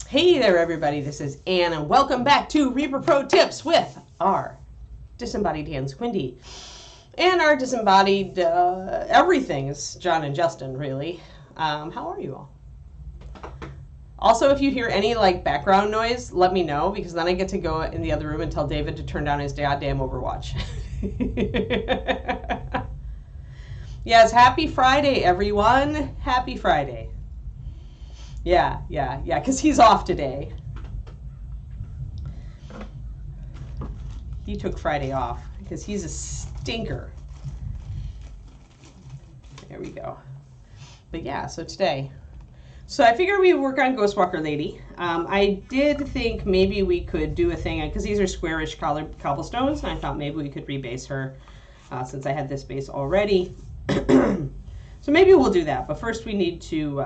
Hey there, everybody. This is Ann, and welcome back to Reaper Pro Tips with our disembodied hands, Quindy, and our disembodied everything is John and Justin, really. How are you all? Also, if you hear any background noise, let me know, because then I get to go in the other room and tell David to turn down his goddamn Overwatch. Yes, happy Friday, everyone. Happy Friday. Yeah, because he's off today. He took Friday off because he's a stinker. There we go. But yeah, so today. So I figured we would work on Ghostwalker Lady. I did think maybe we could do a thing, because these are squarish cobblestones, and I thought maybe we could rebase her since I had this base already. So maybe we'll do that, but first we need to...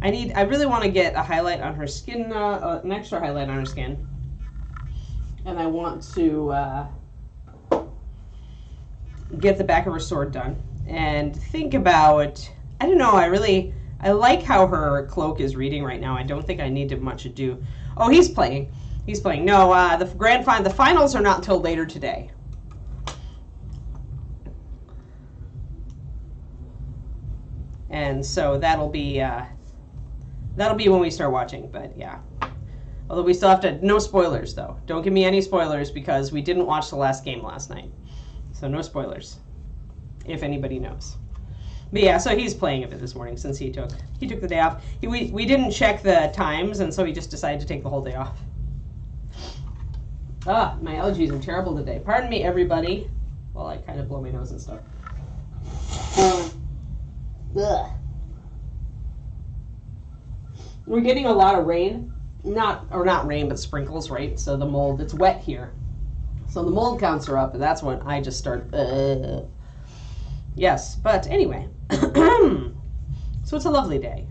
I really want to get a highlight on her skin, an extra highlight on her skin. And I want to get the back of her sword done. And think about, I don't know, I like how her cloak is reading right now. I don't think I need to much ado. Oh, he's playing. No, the finals are not until later today. And so that'll be when we start watching, but yeah. Although we still have to, no spoilers though. Don't give me any spoilers because we didn't watch the last game last night. So no spoilers, if anybody knows. But yeah, so he's playing a bit this morning since he took the day off. We didn't check the times, and so he just decided to take the whole day off. Ah, my allergies are terrible today. Pardon me, everybody, while I kind of blow my nose and stuff. Ugh. We're getting a lot of rain, not rain, but sprinkles, right? So the mold, it's wet here. So the mold counts are up, and that's when I just start, Yes, but anyway. So it's a lovely day.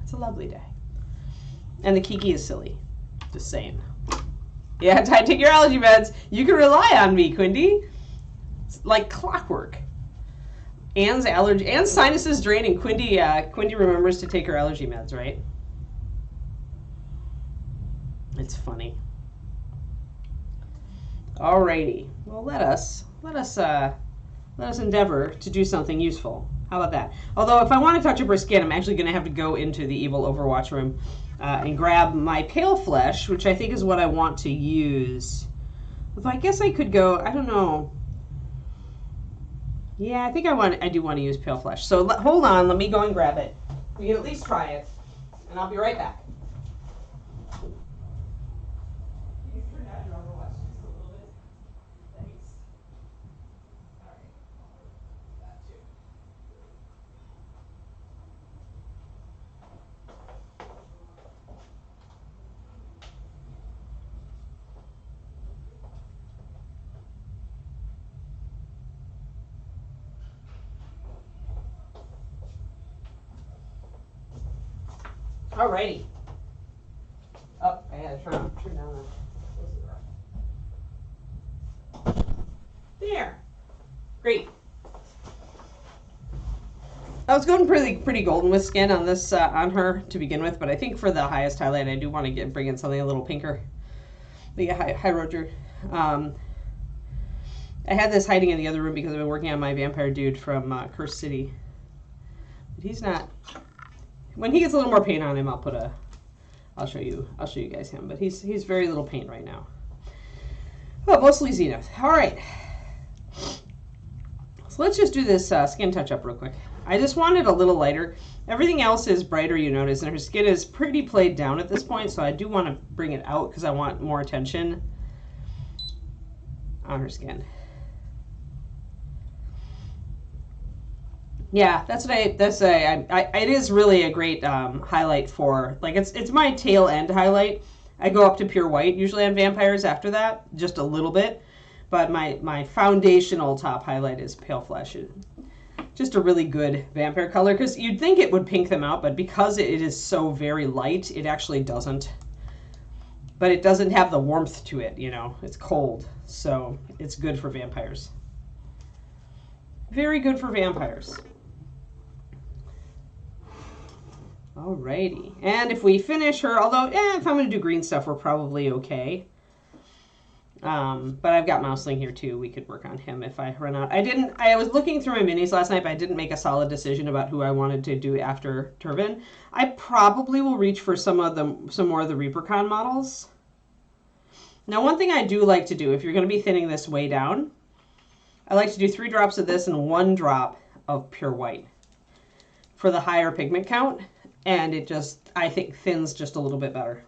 And the Kiki is silly. Just saying. Yeah, take your allergy meds. You can rely on me, Quindy. It's like clockwork. Ann's sinuses draining. Quindy remembers to take her allergy meds, right? It's funny. Alrighty. Well, let us endeavor to do something useful. How about that? Although, if I want to touch up her skin, I'm actually going to have to go into the evil Overwatch room and grab my pale flesh, which I think is what I want to use. Although I guess I could go. I don't know. Yeah, I think I do want to use pale flesh. So hold on. Let me go and grab it. We can at least try it, and I'll be right back. Alrighty. Oh, I had to turn down the... There. Great. I was going pretty golden with skin on this on her to begin with, but I think for the highest highlight, I do want to bring in something a little pinker. But yeah, hi Roger. I had this hiding in the other room because I've been working on my vampire dude from Cursed City. But he's not. When he gets a little more paint on him, I'll show you guys him. But he's very little paint right now. Oh, mostly Zenith. All right. So let's just do this skin touch up real quick. I just want it a little lighter. Everything else is brighter, you notice, and her skin is pretty played down at this point. So I do want to bring it out because I want more attention on her skin. Yeah, that's what it is really a great highlight for, it's my tail end highlight. I go up to pure white usually on vampires after that, just a little bit. But my foundational top highlight is pale flesh. Just a really good vampire color, because you'd think it would pink them out, but because it is so very light, it actually doesn't. But it doesn't have the warmth to it, you know. It's cold, so it's good for vampires. Very good for vampires. Alrighty. And if we finish her, although, if I'm going to do green stuff, we're probably okay. But I've got Mouseling here too. We could work on him if I run out. I was looking through my minis last night, but I didn't make a solid decision about who I wanted to do after Turvyn. I probably will reach for some more of the Reapercon models. Now, one thing I do like to do, if you're going to be thinning this way down, I like to do 3 drops of this and 1 drop of pure white for the higher pigment count. And it just, I think, thins just a little bit better.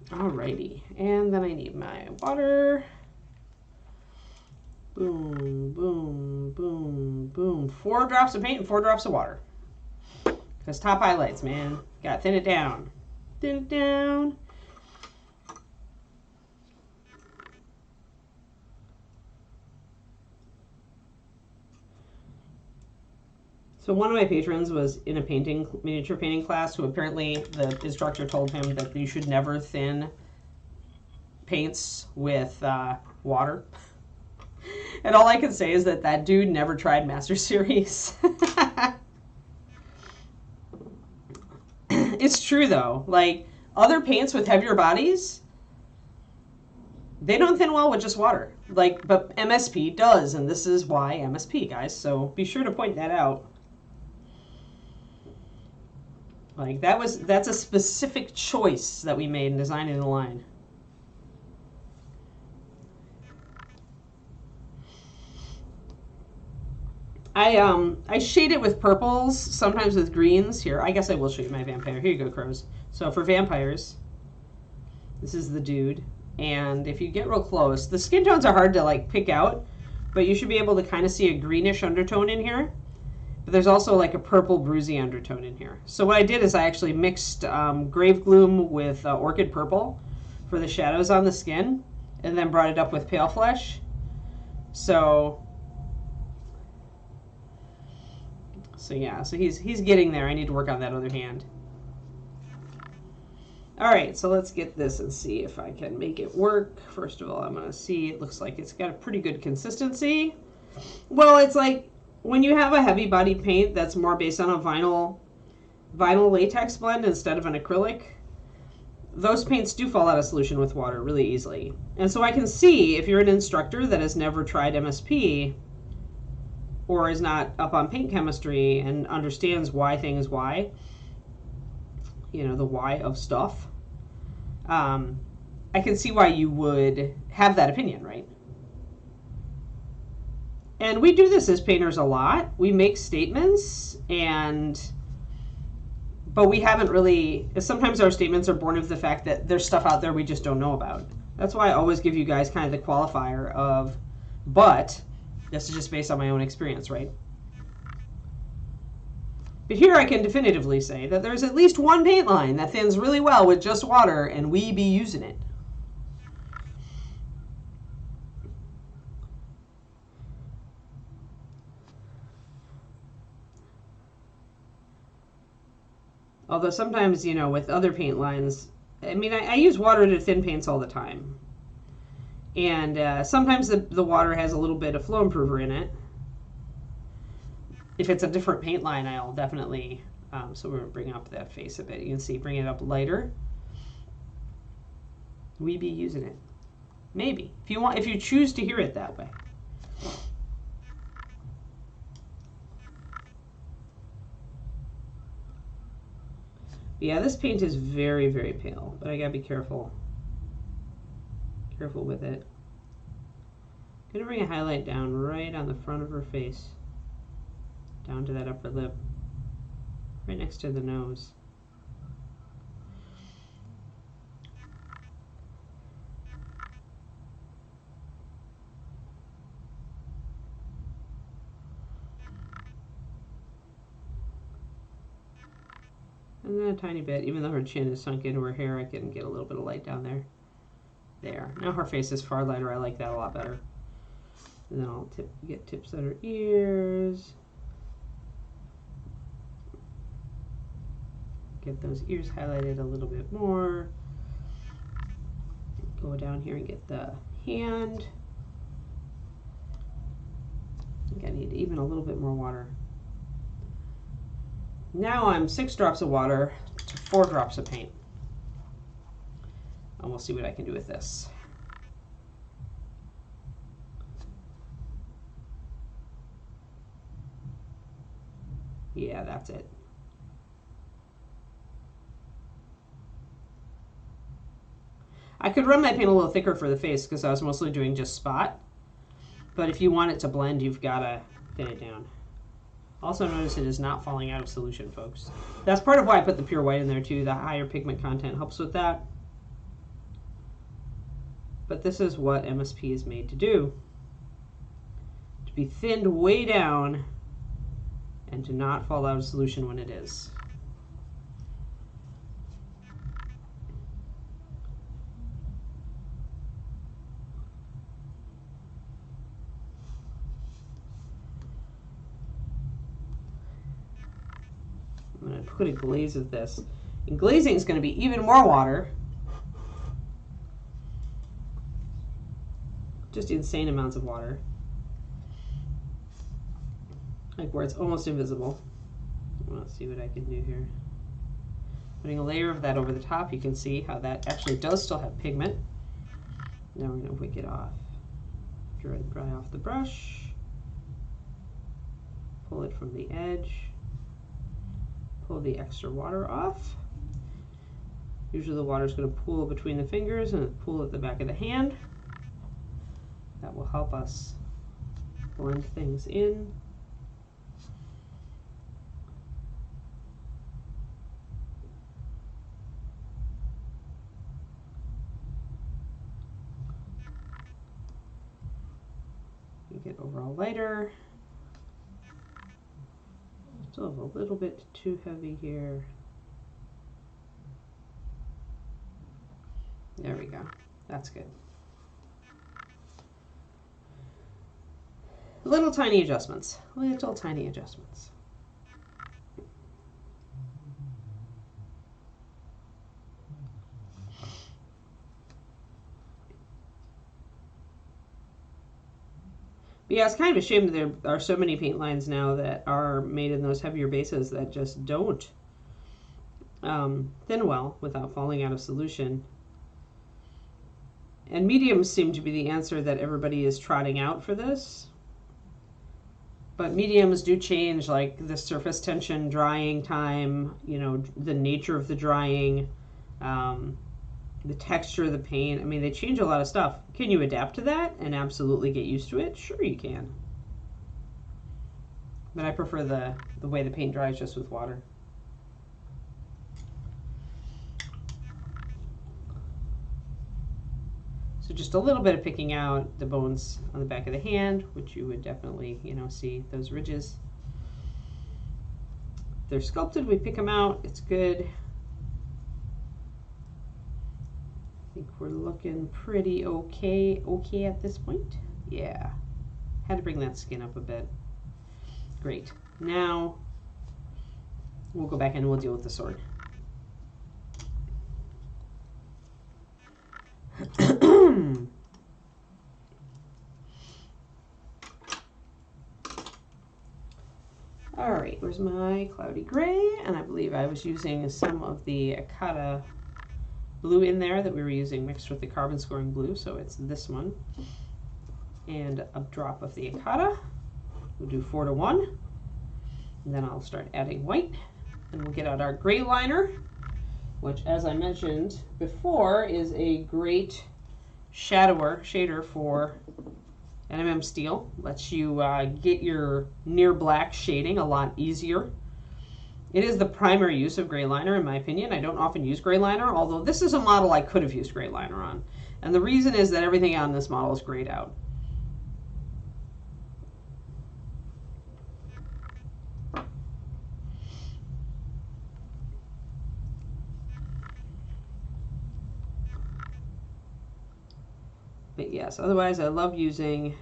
Alrighty, and then I need my water. Boom, boom, boom, boom. 4 drops of paint and 4 drops of water. Because top highlights, man. Gotta thin it down. Thin it down. So one of my patrons was in a miniature painting class who apparently the instructor told him that you should never thin paints with water. And all I can say is that dude never tried Master Series. It's true though. Like other paints with heavier bodies, they don't thin well with just water. But MSP does, and this is why MSP, guys. So be sure to point that out. Like that's a specific choice that we made in designing the line. I shade it with purples, sometimes with greens. Here, I guess I will show you my vampire. Here you go, crows. So for vampires, this is the dude. And if you get real close, the skin tones are hard to like pick out, but you should be able to kind of see a greenish undertone in here. But there's also like a purple bruisey undertone in here. So what I did is I actually mixed Grave Gloom with Orchid Purple for the shadows on the skin, and then brought it up with Pale Flesh. So yeah, so he's getting there. I need to work on that other hand. All right, so let's get this and see if I can make it work. First of all, I'm going to see. It looks like it's got a pretty good consistency. Well, it's like when you have a heavy body paint that's more based on a vinyl latex blend instead of an acrylic, those paints do fall out of solution with water really easily. And so I can see if you're an instructor that has never tried MSP or is not up on paint chemistry and understands why, you know, the why of stuff, I can see why you would have that opinion, right? And we do this as painters a lot. We make statements, but we haven't really, sometimes our statements are born of the fact that there's stuff out there we just don't know about. That's why I always give you guys kind of the qualifier of, but this is just based on my own experience, right? But here I can definitively say that there's at least one paint line that thins really well with just water, and we be using it. Although sometimes, you know, with other paint lines, I mean, I use water to thin paints all the time. And sometimes the water has a little bit of flow improver in it. If it's a different paint line, I'll definitely, so we're going to bring up that face a bit. You can see, bring it up lighter. We be using it. Maybe. If you choose to hear it that way. Yeah, this paint is very, very pale, but I gotta be careful. Careful with it. I'm gonna bring a highlight down right on the front of her face. Down to that upper lip. Right next to the nose. And then a tiny bit, even though her chin is sunk into her hair, I can get a little bit of light down there. There. Now her face is far lighter. I like that a lot better. And then I'll get tips at her ears. Get those ears highlighted a little bit more. go down here and get the hand. I think I need even a little bit more water. Now I'm 6 drops of water to 4 drops of paint. And we'll see what I can do with this. Yeah, that's it. I could run my paint a little thicker for the face because I was mostly doing just spot. But if you want it to blend, you've got to thin it down. Also notice it is not falling out of solution, folks. That's part of why I put the pure white in there too. The higher pigment content helps with that. But this is what MSP is made to do. To be thinned way down and to not fall out of solution when it is. I'm going to put a glaze of this. And glazing is going to be even more water. Just insane amounts of water. Like where it's almost invisible. Let's see what I can do here. Putting a layer of that over the top, you can see how that actually does still have pigment. Now we're going to wick it off. Dry off the brush. Pull it from the edge. Pull the extra water off. Usually the water is going to pool between the fingers and pool at the back of the hand. That will help us blend things in. Get overall lighter. Still have a little bit too heavy here. There we go. That's good. Little tiny adjustments. Little tiny adjustments. But yeah, it's kind of a shame that there are so many paint lines now that are made in those heavier bases that just don't thin well without falling out of solution. And mediums seem to be the answer that everybody is trotting out for this. But mediums do change, like the surface tension, drying time, you know, the nature of the drying, the texture of the paint. I mean, they change a lot of stuff. Can you adapt to that and absolutely get used to it? Sure you can. But I prefer the way the paint dries just with water. So just a little bit of picking out the bones on the back of the hand, which you would definitely, you know, see those ridges. If they're sculpted, we pick them out. It's good. I think we're looking pretty okay at this point. Yeah. Had to bring that skin up a bit. Great. Now we'll go back and we'll deal with the sword. All right, where's my cloudy gray? And I believe I was using some of the Akata blue in there that we were using mixed with the carbon scoring blue, so it's this one. And a drop of the Akata. We'll do 4 to 1. And then I'll start adding white. And we'll get out our gray liner, which, as I mentioned before, is a great shader for NMM steel. Lets you get your near black shading a lot easier. It is the primary use of gray liner, in my opinion. I don't often use gray liner, although this is a model I could have used gray liner on. And the reason is that everything on this model is grayed out. But yes, otherwise I love using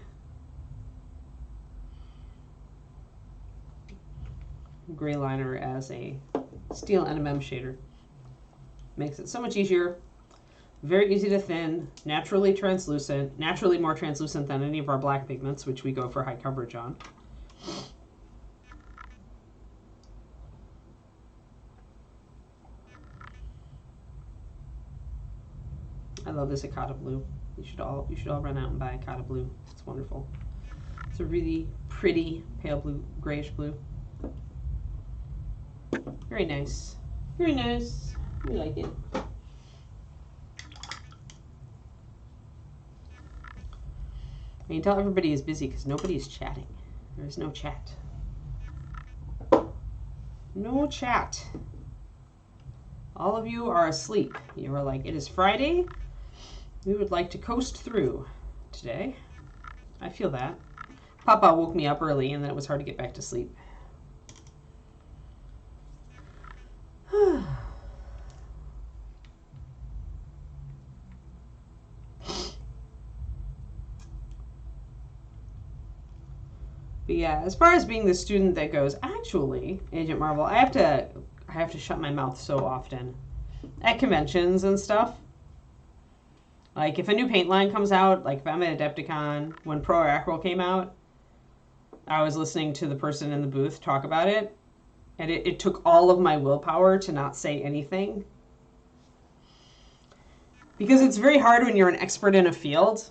gray liner as a steel NMM shader. Makes it so much easier. Very easy to thin, naturally translucent, naturally more translucent than any of our black pigments, which we go for high coverage on. I love this Akata blue. You should all run out and buy Akata blue. It's wonderful. It's a really pretty pale blue, grayish blue. Very nice. Very nice. We like it. I can tell everybody is busy because nobody is chatting. There is no chat. No chat. All of you are asleep. You are like, it is Friday. We would like to coast through today. I feel that. Papa woke me up early and then it was hard to get back to sleep. But yeah, as far as being the student that goes, actually, Agent Marvel, I have to shut my mouth so often at conventions and stuff. Like if a new paint line comes out, like if I'm at Adepticon, when Pro Acryl came out, I was listening to the person in the booth talk about it, and it took all of my willpower to not say anything. Because it's very hard when you're an expert in a field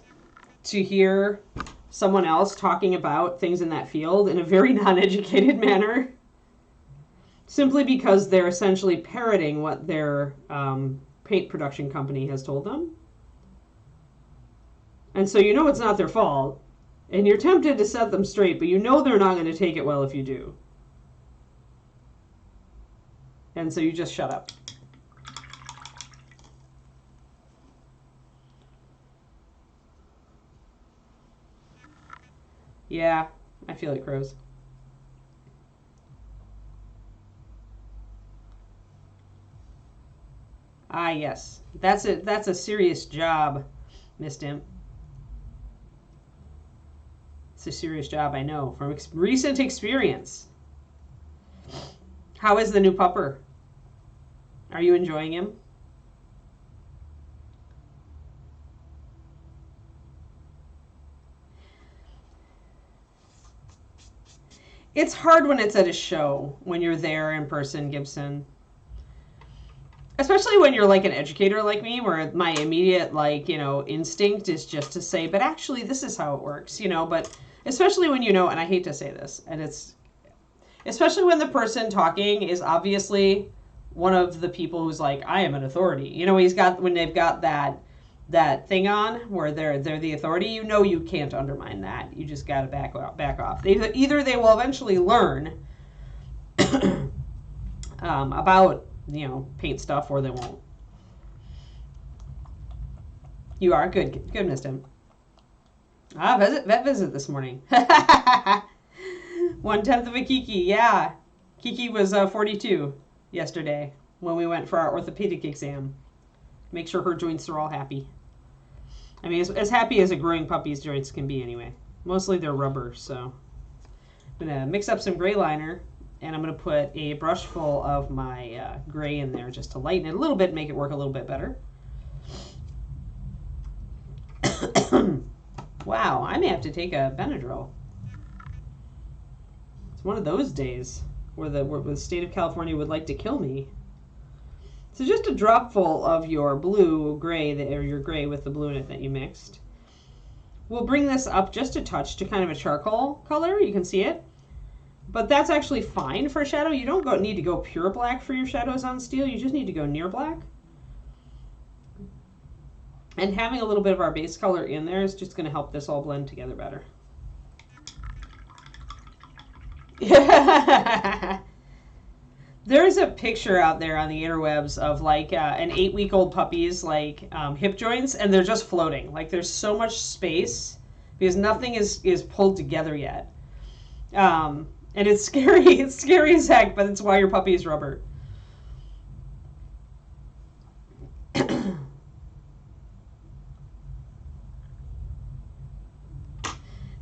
to hear someone else talking about things in that field in a very non-educated manner, simply because they're essentially parroting what their paint production company has told them. And so you know it's not their fault, and you're tempted to set them straight, but you know they're not going to take it well if you do. And so you just shut up. Yeah, I feel it, crows. Ah, yes. That's a serious job, Miss Dim. It's a serious job, I know, from recent experience. How is the new pupper? Are you enjoying him? It's hard when it's at a show, when you're there in person, Gibson. Especially when you're like an educator like me, where my immediate, like, you know, instinct is just to say, but actually this is how it works, you know, but especially when you know, and I hate to say this, and it's, especially when the person talking is obviously one of the people who's like, I am an authority. You know, when they've got that thing on where they're the authority, you know you can't undermine that. You just got to back off. Either they will eventually learn about, you know, paint stuff, or they won't. You are good, Miss Tim. Vet visit this morning. 1/10 of a Kiki, yeah. Kiki was 42 yesterday when we went for our orthopedic exam. Make sure her joints are all happy. I mean, as happy as a growing puppy's joints can be anyway. Mostly they're rubber, so. I'm going to mix up some gray liner, and I'm going to put a brush full of my gray in there just to lighten it a little bit, make it work a little bit better. Wow, I may have to take a Benadryl. It's one of those days where the state of California would like to kill me. So just a drop full of your blue gray, or your gray with the blue in it that you mixed. We'll bring this up just a touch to kind of a charcoal color. You can see it. But that's actually fine for a shadow. You don't need to go pure black for your shadows on steel. You just need to go near black. And having a little bit of our base color in there is just going to help this all blend together better. There's a picture out there on the interwebs of like an 8-week-old puppy's like hip joints, and they're just floating. Like there's so much space because nothing is pulled together yet. And it's scary. It's scary as heck, but it's why your puppy is rubber.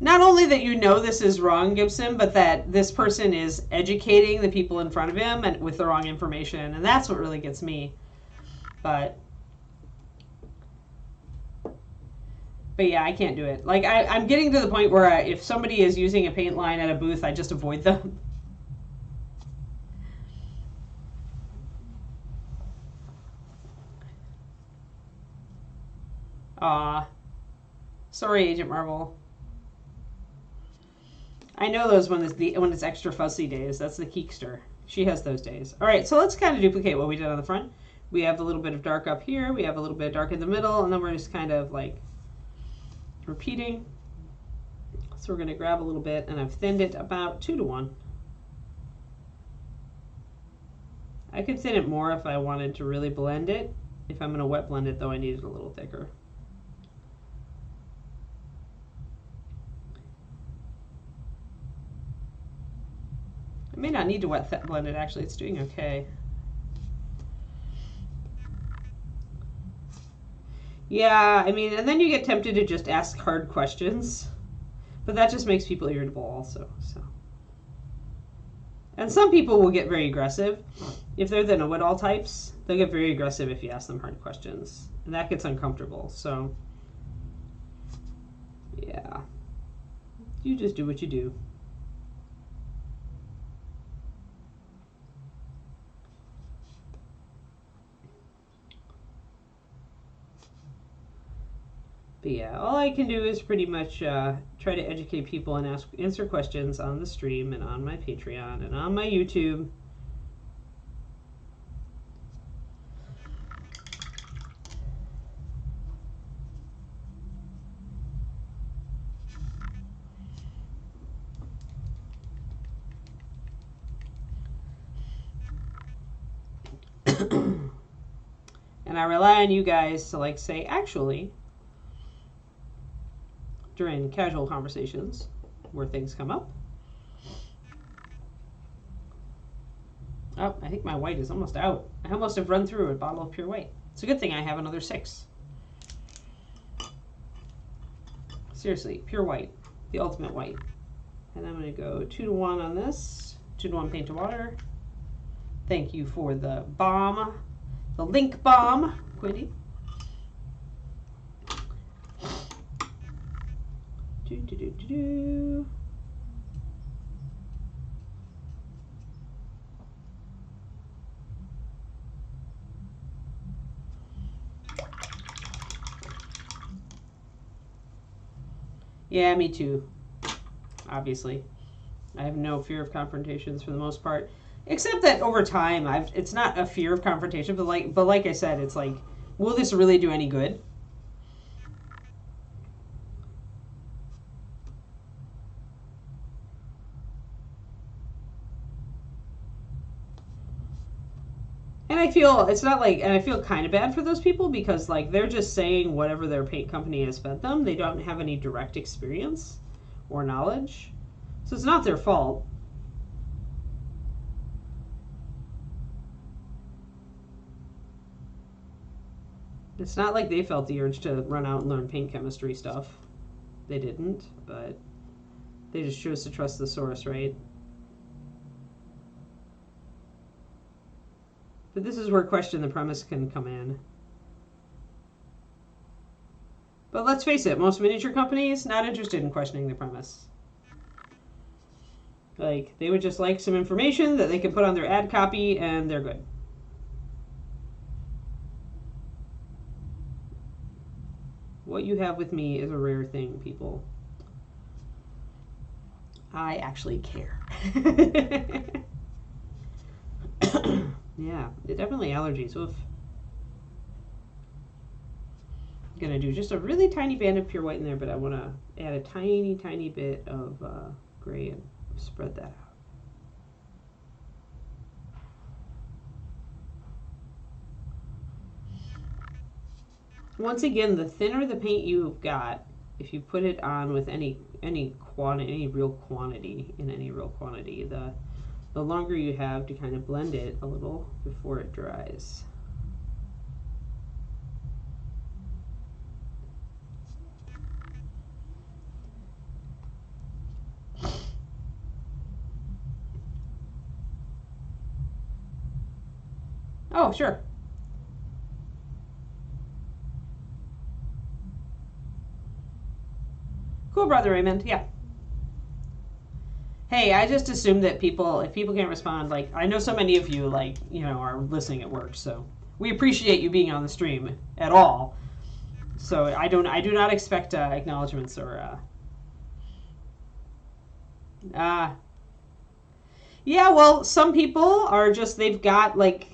Not only that you know this is wrong, Gibson, but that this person is educating the people in front of him and with the wrong information, and that's what really gets me. But But yeah, I can't do it. Like, I'm getting to the point where if somebody is using a paint line at a booth, I just avoid them. Aw. Sorry, Agent Marvel. I know those when it's extra fussy days. That's the Keekster. She has those days. All right, so let's kind of duplicate what we did on the front. We have a little bit of dark up here. We have a little bit of dark in the middle, and then we're just kind of like repeating. So we're going to grab a little bit, and I've thinned it about 2 to 1. I could thin it more if I wanted to really blend it. If I'm going to wet blend it, though, I need it a little thicker. I may not need to wet blend it, actually. It's doing okay. Yeah, I mean, and then you get tempted to just ask hard questions. But that just makes people irritable also. So, and some people will get very aggressive. If they're the know-it-all types, they'll get very aggressive if you ask them hard questions. And that gets uncomfortable. So, yeah. You just do what you do. But yeah, all I can do is pretty much try to educate people and answer questions on the stream and on my Patreon and on my YouTube. And I rely on you guys to like say, actually, during casual conversations where things come up. Oh, I think my white is almost out. I almost have run through a bottle of pure white. It's a good thing I have another 6. Seriously, pure white, the ultimate white. And I'm going to go 2 to 1 on this. 2 to 1 paint to water. Thank you for the bomb, the link bomb, Quindy. Do. Yeah, me too. Obviously. I have no fear of confrontations for the most part. Except that over time, it's not a fear of confrontation, but like I said, it's like, will this really do any good? And I feel it's not like, and I feel kind of bad for those people because like they're just saying whatever their paint company has fed them. They don't have any direct experience or knowledge, so it's not their fault. It's not like they felt the urge to run out and learn paint chemistry stuff. They didn't, but they just chose to trust the source, right? But this is where question the premise can come in. But let's face it, most miniature companies not interested in questioning the premise. Like, they would just like some information that they can put on their ad copy and they're good. What you have with me is a rare thing, people. I actually care. Yeah, definitely allergies. Oof. I'm going to do just a really tiny band of pure white in there, but I want to add a tiny, tiny bit of gray and spread that out. Once again, the thinner the paint you've got, if you put it on with any real quantity, the longer you have to kind of blend it a little before it dries. Oh, sure. Brother Raymond. Yeah. Hey, I just assume that if people can't respond, like, I know so many of you, like, you know, are listening at work, so we appreciate you being on the stream at all. So I do not expect acknowledgments or yeah, well, some people are just they've got the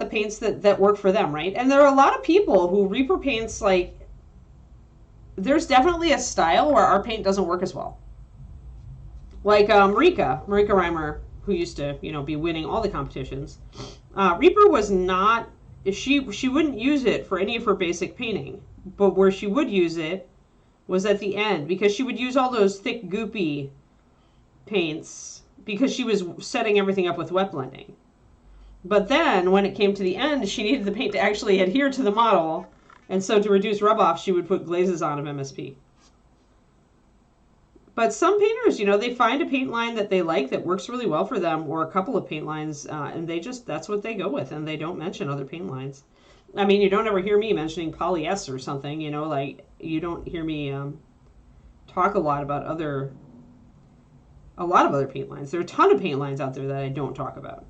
paints that work for them, right? And there are a lot of people who Reaper paints, like, there's definitely a style where our paint doesn't work as well. Like Marika Reimer, who used to, you know, be winning all the competitions. Reaper was not, she wouldn't use it for any of her basic painting, but where she would use it was at the end, because she would use all those thick, goopy paints because she was setting everything up with wet blending. But then when it came to the end, she needed the paint to actually adhere to the model, and so to reduce rub-off, she would put glazes on of MSP. But some painters, you know, they find a paint line that they like that works really well for them, or a couple of paint lines, and that's what they go with, and they don't mention other paint lines. I mean, you don't ever hear me mentioning Poly S or something, you know, like, you don't hear me talk a lot about a lot of other paint lines. There are a ton of paint lines out there that I don't talk about.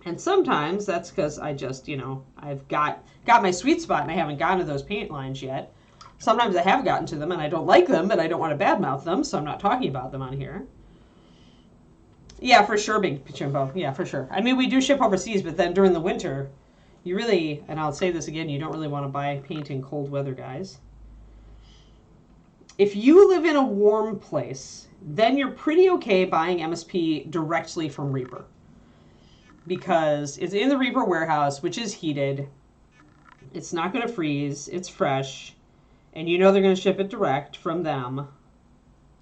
And sometimes that's because I just, you know, I've got my sweet spot and I haven't gotten to those paint lines yet. Sometimes I have gotten to them and I don't like them, but I don't want to badmouth them, so I'm not talking about them on here. Yeah, for sure, Big Chimbo. Yeah, for sure. I mean, we do ship overseas, but then during the winter, you really, and I'll say this again, you don't really want to buy paint in cold weather, guys. If you live in a warm place, then you're pretty okay buying MSP directly from Reaper, because it's in the Reaper warehouse, which is heated. It's not going to freeze. It's fresh. And you know they're going to ship it direct from them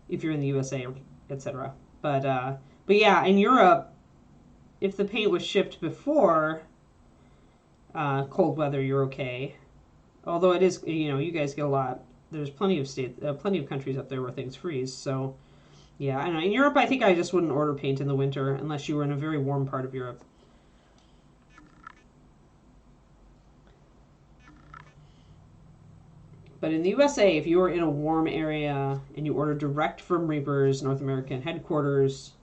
if you're in the USA, etc. But yeah, in Europe, if the paint was shipped before cold weather, you're okay. Although it is, you know, you guys get a lot. There's plenty of countries up there where things freeze. So yeah, I know. In Europe, I think I just wouldn't order paint in the winter unless you were in a very warm part of Europe. But in the USA, if you are in a warm area and you order direct from Reaper's North American headquarters,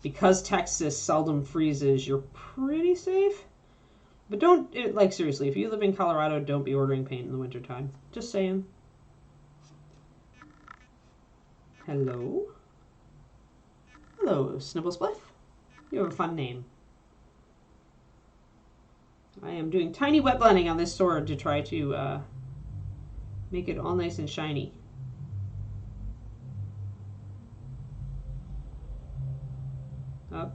because Texas seldom freezes, you're pretty safe. But don't, like, seriously, if you live in Colorado, don't be ordering paint in the wintertime. Just saying. Hello? Hello, Snibblespliff. You have a fun name. I am doing tiny wet blending on this sword to try to make it all nice and shiny. I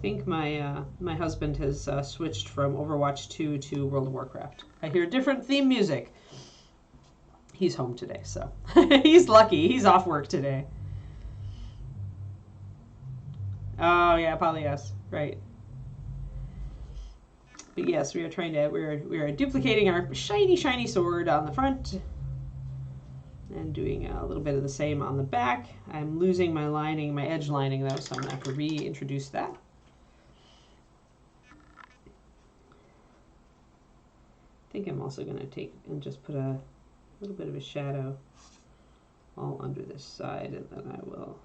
think my my husband has switched from Overwatch 2 to World of Warcraft. I hear different theme music. He's home today, so he's lucky. He's off work today. Oh yeah, Poly S, right. But yes, we are duplicating our shiny sword on the front and doing a little bit of the same on the back. I'm losing my lining, my edge lining though, so I'm gonna have to reintroduce that. I think I'm also gonna take and just put a little bit of a shadow all under this side, and then I will.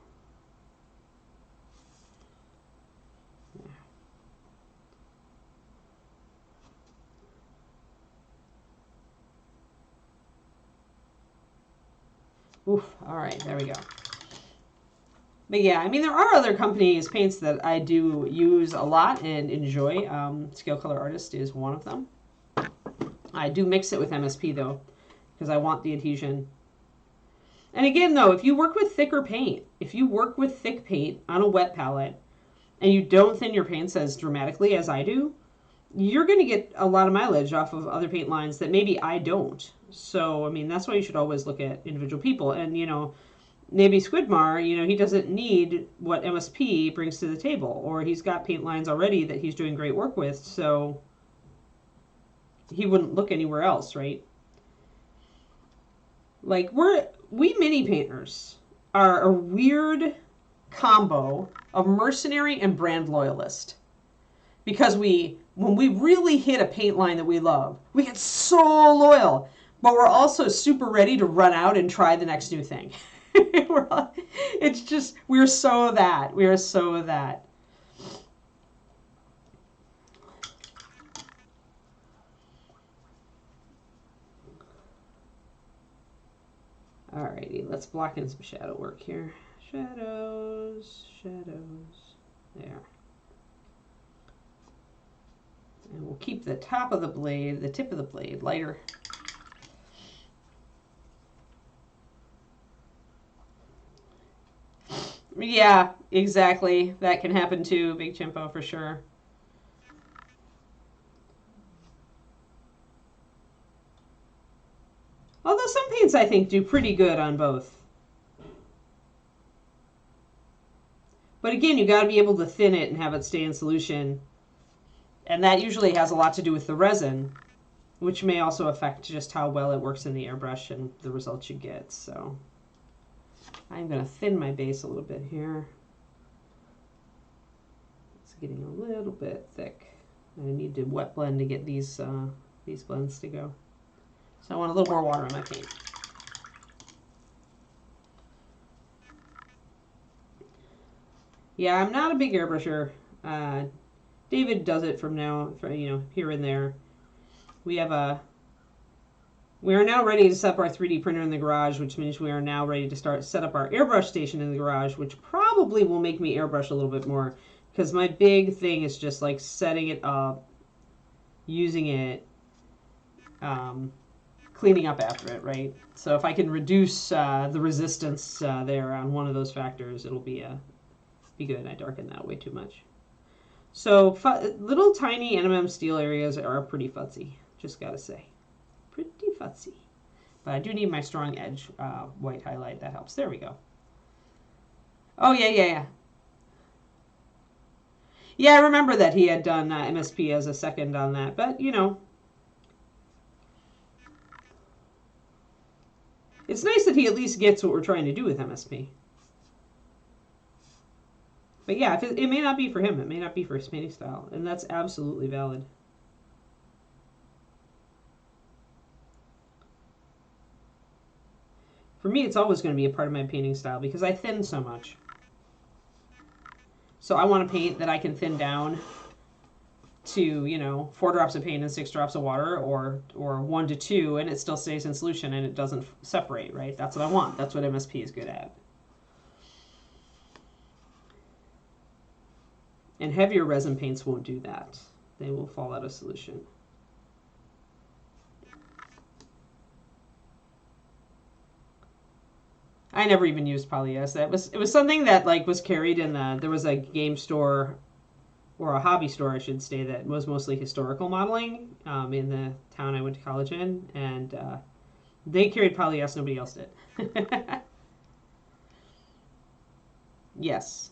Oof, all right, there we go. But yeah, I mean, there are other companies' paints that I do use a lot and enjoy. Scale Color Artist is one of them. I do mix it with MSP, though, because I want the adhesion. And again, though, if you work with thicker paint, if you work with thick paint on a wet palette, and you don't thin your paints as dramatically as I do, you're going to get a lot of mileage off of other paint lines that maybe I don't. So, I mean, that's why you should always look at individual people. And, you know, maybe Squidmar, you know, he doesn't need what MSP brings to the table. Or he's got paint lines already that he's doing great work with, so he wouldn't look anywhere else, right? Like, we mini painters are a weird combo of mercenary and brand loyalist. Because when we really hit a paint line that we love, we get so loyal. but we're also super ready to run out and try the next new thing. It's just, we're so that. We are so that. Alrighty, let's block in some shadow work here. Shadows, shadows. There. And we'll keep the top of the blade, the tip of the blade, lighter. Yeah, exactly. That can happen too, Big Chimpo, for sure. Although some paints, I think, do pretty good on both. But again, you got to be able to thin it and have it stay in solution. And that usually has a lot to do with the resin, which may also affect just how well it works in the airbrush and the results you get. So I'm going to thin my base a little bit here. It's getting a little bit thick. I need to wet blend to get these blends to go. So I want a little more water in my paint. Yeah, I'm not a big airbrusher. David does it from now, here and there. We are now ready to set up our 3D printer in the garage, which means we are now ready to set up our airbrush station in the garage, which probably will make me airbrush a little bit more, because my big thing is just like setting it up, using it, cleaning up after it, right? So if I can reduce the resistance there on one of those factors, it'll be good. I darkened that way too much. So little tiny NMM steel areas are pretty futzy, just gotta say. Pretty futzy. But I do need my strong edge white highlight. That helps. There we go. Oh, yeah. Yeah, I remember that he had done MSP as a second on that. But, it's nice that he at least gets what we're trying to do with MSP. But yeah, it may not be for him. It may not be for his painting style. And that's absolutely valid. For me, it's always going to be a part of my painting style because I thin so much. So I want to paint that I can thin down to, 4 drops of paint and 6 drops of water, or 1 to 2, and it still stays in solution and it doesn't separate, right? That's what I want. That's what MSP is good at. And heavier resin paints won't do that. They will fall out of solution. I never even used polyester. It was something that was carried in there was a game store, or a hobby store, I should say, that was mostly historical modeling in the town I went to college in, and they carried polyester. Nobody else did. Yes.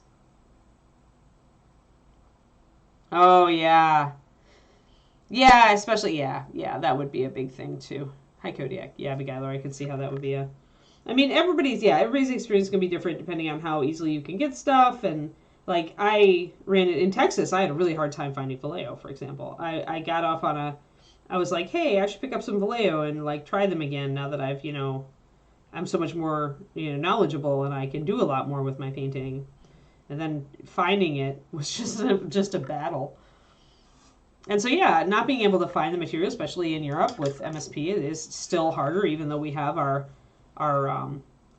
Oh, yeah. Yeah, especially, yeah, that would be a big thing, too. Hi, Kodiak. Yeah, Beguiler, I could see how that would be I mean, everybody's experience can be different depending on how easily you can get stuff, and, I ran it in Texas. I had a really hard time finding Vallejo, for example. I got off on I was like, hey, I should pick up some Vallejo and, try them again now that I've, I'm so much more, knowledgeable and I can do a lot more with my painting. And then finding it was just a battle. And so, yeah, not being able to find the material, especially in Europe with MSP, it is still harder, even though we have our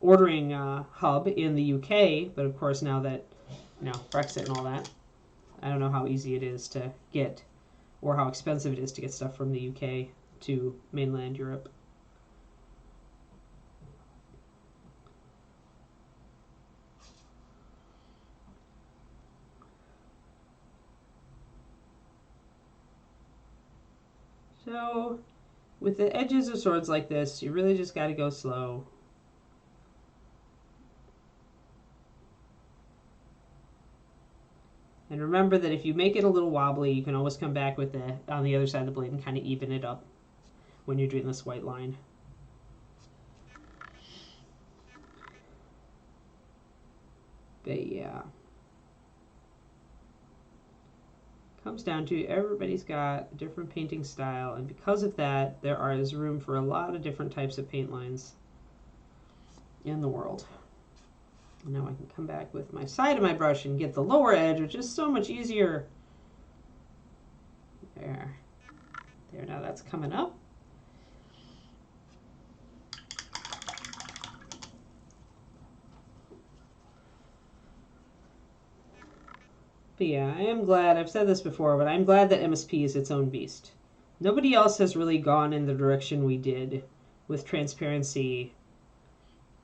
ordering hub in the UK. But of course, now that, Brexit and all that, I don't know how easy it is to get, or how expensive it is to get stuff from the UK to mainland Europe. So, with the edges of swords like this, you really just got to go slow. And remember that if you make it a little wobbly, you can always come back with on the other side of the blade and kind of even it up when you're doing this white line. But yeah. comes down to everybody's got a different painting style, and because of that, there is room for a lot of different types of paint lines in the world. And now I can come back with my side of my brush and get the lower edge, which is so much easier. There. There, now that's coming up. But yeah, I am glad, I've said this before, but I'm glad that MSP is its own beast. Nobody else has really gone in the direction we did with transparency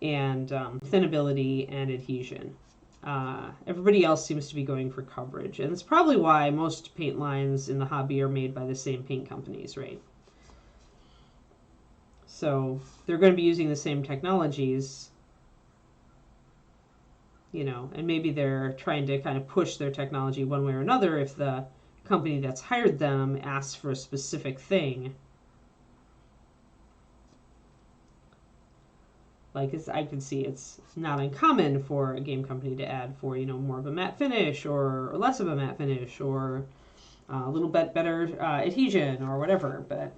and thinnability and adhesion. Everybody else seems to be going for coverage, and it's probably why most paint lines in the hobby are made by the same paint companies, right? So they're going to be using the same technologies, you know, and maybe they're trying to kind of push their technology one way or another if the company that's hired them asks for a specific thing. Like, I can see it's not uncommon for a game company to add for, you know, more of a matte finish or less of a matte finish or a little bit better adhesion or whatever, but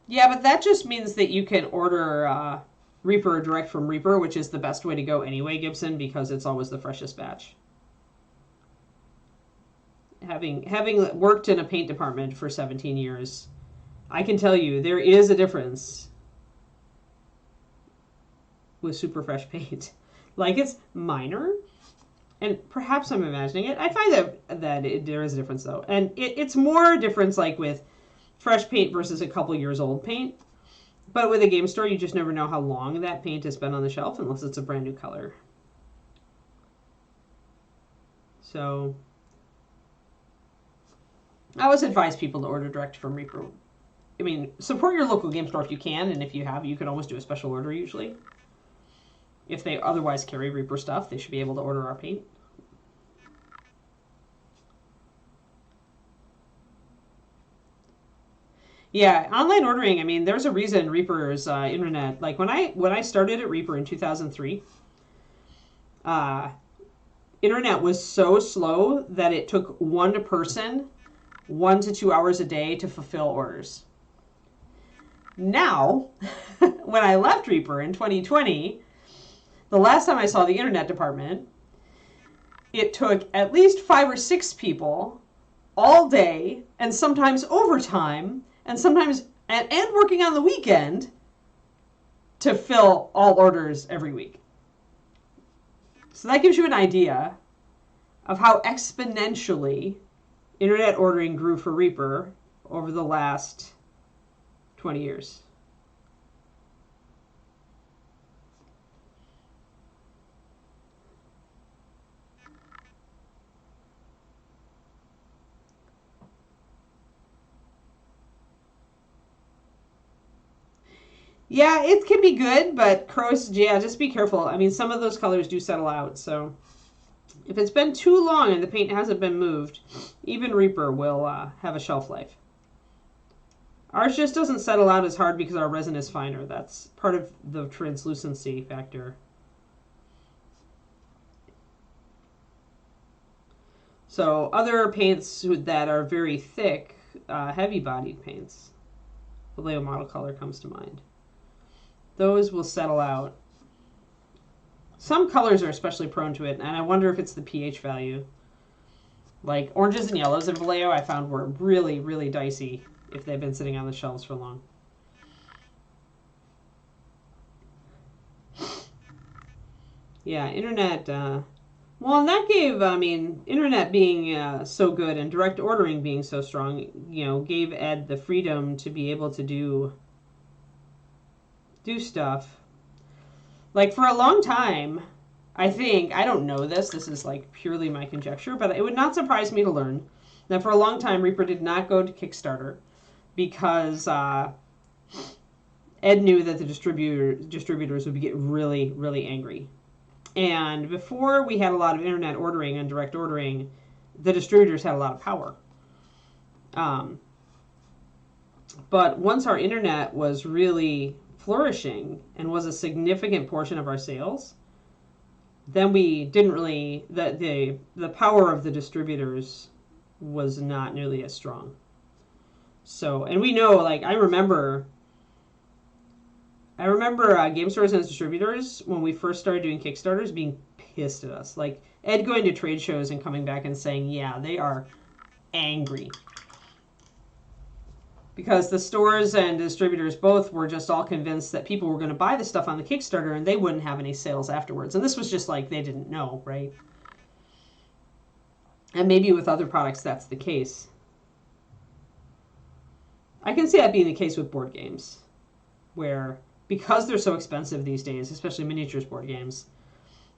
yeah, but that just means that you can order Reaper direct from Reaper, which is the best way to go anyway, Gibson, because it's always the freshest batch. Having worked in a paint department for 17 years, I can tell you there is a difference with super fresh paint. Like, it's minor, and perhaps I'm imagining it. I find that there is a difference, though. And it's more a difference, like, with fresh paint versus a couple years old paint. But with a game store, you just never know how long that paint has been on the shelf unless it's a brand new color. So I always advise people to order direct from Reaper. I mean, support your local game store if you can, and if you have, you can always do a special order usually. If they otherwise carry Reaper stuff, they should be able to order our paint. Yeah, online ordering, I mean, there's a reason Reaper's internet, like when I started at Reaper in 2003, internet was so slow that it took one person 1 to 2 hours a day to fulfill orders. Now, when I left Reaper in 2020, the last time I saw the internet department, it took at least 5 or 6 people all day, and sometimes overtime, and sometimes and working on the weekend to fill all orders every week. So that gives you an idea of how exponentially internet ordering grew for Reaper over the last 20 years. Yeah, it can be good, but crows, yeah, just be careful. I mean, some of those colors do settle out, so if it's been too long and the paint hasn't been moved, even Reaper will have a shelf life. Ours just doesn't settle out as hard because our resin is finer. That's part of the translucency factor. So other paints that are very thick, heavy-bodied paints, Vallejo Model Color comes to mind. Those will settle out. Some colors are especially prone to it, and I wonder if it's the pH value. Like oranges and yellows in Vallejo I found were really, really dicey if they've been sitting on the shelves for long. Yeah, internet, well, and that gave, I mean, internet being so good and direct ordering being so strong, you know, gave Ed the freedom to be able to do stuff. Like, for a long time, I think, I don't know this is like purely my conjecture, but it would not surprise me to learn that for a long time Reaper did not go to Kickstarter because Ed knew that the distributors would get really, really angry. And before we had a lot of internet ordering and direct ordering, the distributors had a lot of power. But once our internet was really flourishing and was a significant portion of our sales, then we didn't really, the power of the distributors was not nearly as strong. So, and we know, like, I remember game stores and distributors when we first started doing Kickstarters being pissed at us. Like, Ed going to trade shows and coming back and saying, yeah, they are angry. Because the stores and distributors both were just all convinced that people were going to buy the stuff on the Kickstarter and they wouldn't have any sales afterwards. And this was just like they didn't know, right? And maybe with other products that's the case. I can see that being the case with board games, where because they're so expensive these days, especially miniatures board games,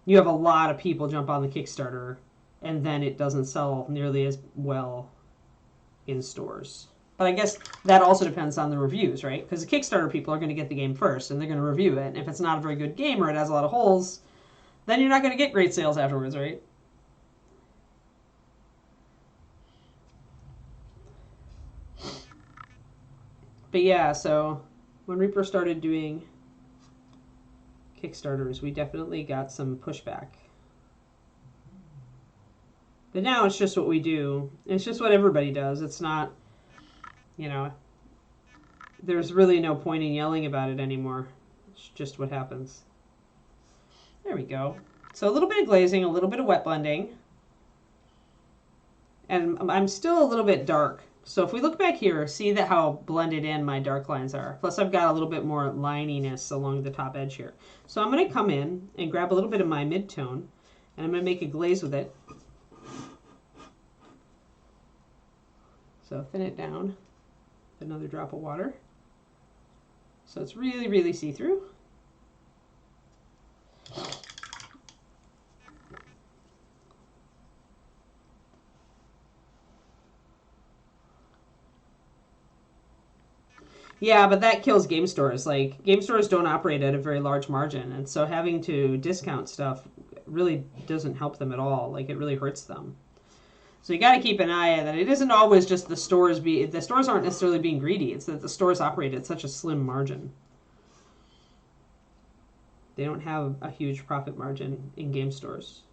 you have a lot of people jump on the Kickstarter and then it doesn't sell nearly as well in stores. But I guess that also depends on the reviews, right? Because the Kickstarter people are going to get the game first, and they're going to review it. And if it's not a very good game or it has a lot of holes, then you're not going to get great sales afterwards, right? But yeah, so when Reaper started doing Kickstarters, we definitely got some pushback. But now it's just what we do. It's just what everybody does. It's not... You know, there's really no point in yelling about it anymore. It's just what happens. There we go. So a little bit of glazing, a little bit of wet blending. And I'm still a little bit dark. So if we look back here, see that how blended in my dark lines are. Plus I've got a little bit more lininess along the top edge here. So I'm going to come in and grab a little bit of my mid-tone, and I'm going to make a glaze with it. So thin it down. Another drop of water. So it's really, really see-through. Yeah, but that kills game stores. Like, game stores don't operate at a very large margin, and so having to discount stuff really doesn't help them at all. Like, it really hurts them. So you got to keep an eye on that. It isn't always just the stores aren't necessarily being greedy. It's that the stores operate at such a slim margin. They don't have a huge profit margin in game stores.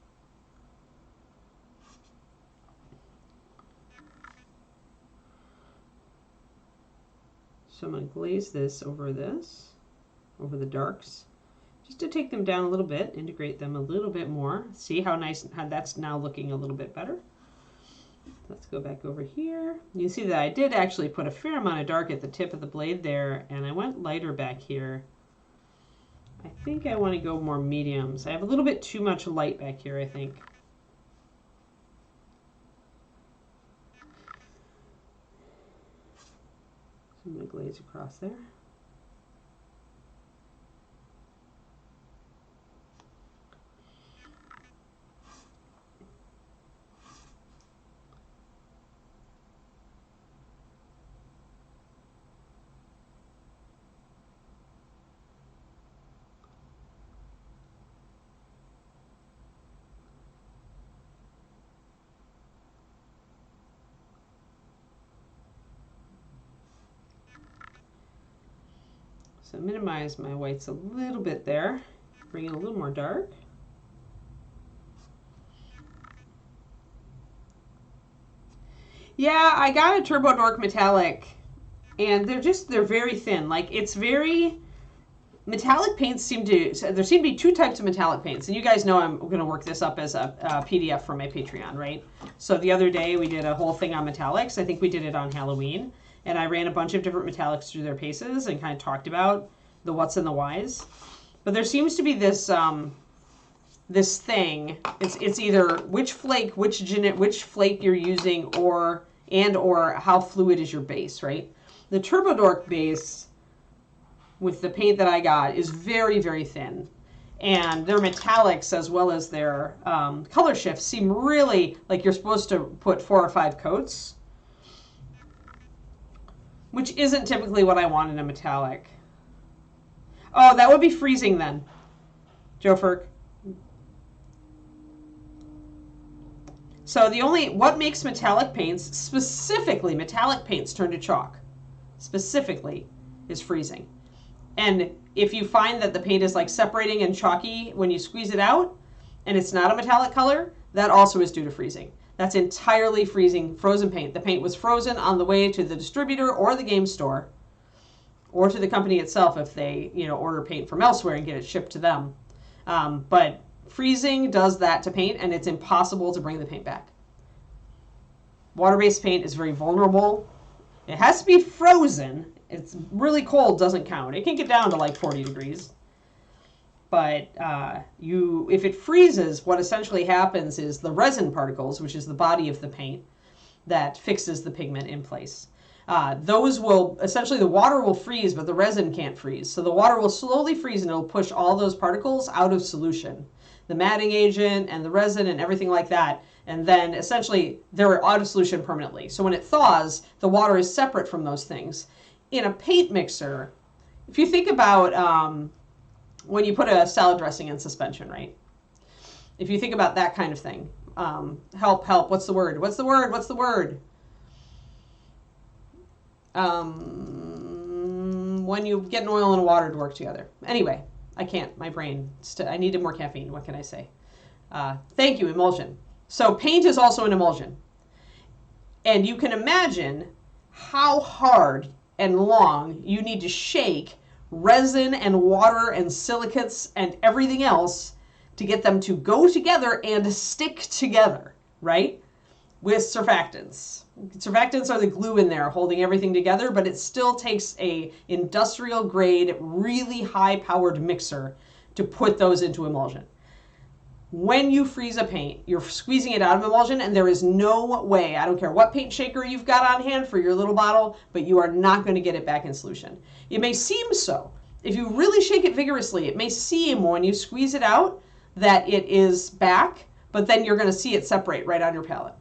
So I'm going to glaze this, over the darks, just to take them down a little bit, integrate them a little bit more. See how nice, how that's now looking a little bit better. Let's go back over here. You see that I did actually put a fair amount of dark at the tip of the blade there, and I went lighter back here. I think I want to go more mediums. I have a little bit too much light back here, I think. So I'm going to glaze across there. So minimize my whites a little bit there, bring it a little more dark. Yeah, I got a Turbo Dork metallic, and they're very thin. Like, it's very, metallic paints there seem to be two types of metallic paints, and you guys know I'm going to work this up as a PDF for my Patreon, right? So the other day we did a whole thing on metallics. I think we did it on Halloween. And I ran a bunch of different metallics through their paces and kind of talked about the what's and the whys. But there seems to be this this thing. It's either which flake you're using, or how fluid is your base, right? The Turbo Dork base with the paint that I got is very, very thin. And their metallics, as well as their color shifts, seem really like you're supposed to put 4 or 5 coats, which isn't typically what I want in a metallic. Oh, that would be freezing then, Joe Ferk. So what makes metallic paints, specifically metallic paints, turn to chalk? specifically is freezing. And if you find that the paint is like separating and chalky when you squeeze it out and it's not a metallic color, that also is due to freezing. That's entirely frozen paint. The paint was frozen on the way to the distributor or the game store or to the company itself if they, order paint from elsewhere and get it shipped to them. But freezing does that to paint, and it's impossible to bring the paint back. Water-based paint is very vulnerable. It has to be frozen. It's really cold, doesn't count. It can get down to like 40 degrees. But if it freezes, what essentially happens is the resin particles, which is the body of the paint that fixes the pigment in place, those will, essentially the water will freeze, but the resin can't freeze. So the water will slowly freeze and it'll push all those particles out of solution. The matting agent and the resin and everything like that. And then essentially they're out of solution permanently. So when it thaws, the water is separate from those things. In a paint mixer, if you think about when you put a salad dressing in suspension, right? If you think about that kind of thing, help, what's the word? When you get an oil and water to work together. Anyway, I can't, my brain, I needed more caffeine, what can I say? Thank you, emulsion. So paint is also an emulsion. And you can imagine how hard and long you need to shake resin and water and silicates and everything else to get them to go together and stick together, right? With surfactants. Surfactants are the glue in there holding everything together, but it still takes a industrial grade, really high powered mixer to put those into emulsion. When you freeze a paint, you're squeezing it out of emulsion, and there is no way, I don't care what paint shaker you've got on hand for your little bottle, but you are not going to get it back in solution. It may seem so. If you really shake it vigorously, it may seem when you squeeze it out that it is back, but then you're going to see it separate right on your palette.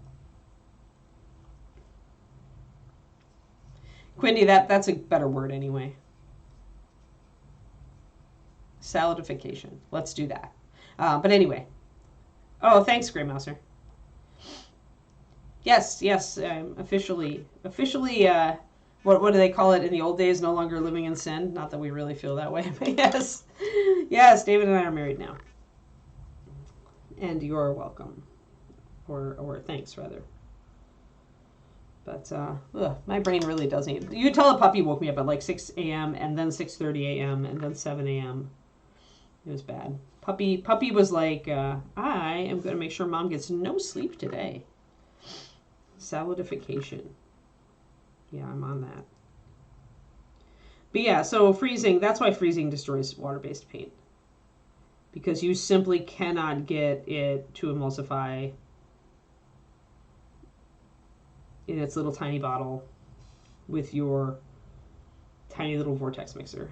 Quindy, that's a better word anyway. Saladification. Let's do that. But anyway. Oh, thanks, Grey Mouser. Yes, officially, what do they call it in the old days? No longer living in sin. Not that we really feel that way, but yes, David and I are married now. And you're welcome, or thanks rather. But my brain really does need. You could tell the puppy woke me up at like 6 a.m. and then 6:30 a.m. and then 7 a.m. It was bad. Puppy was like, I am going to make sure Mom gets no sleep today. Saladification. Yeah, I'm on that. But yeah, so freezing, that's why freezing destroys water-based paint. Because you simply cannot get it to emulsify in its little tiny bottle with your tiny little vortex mixer.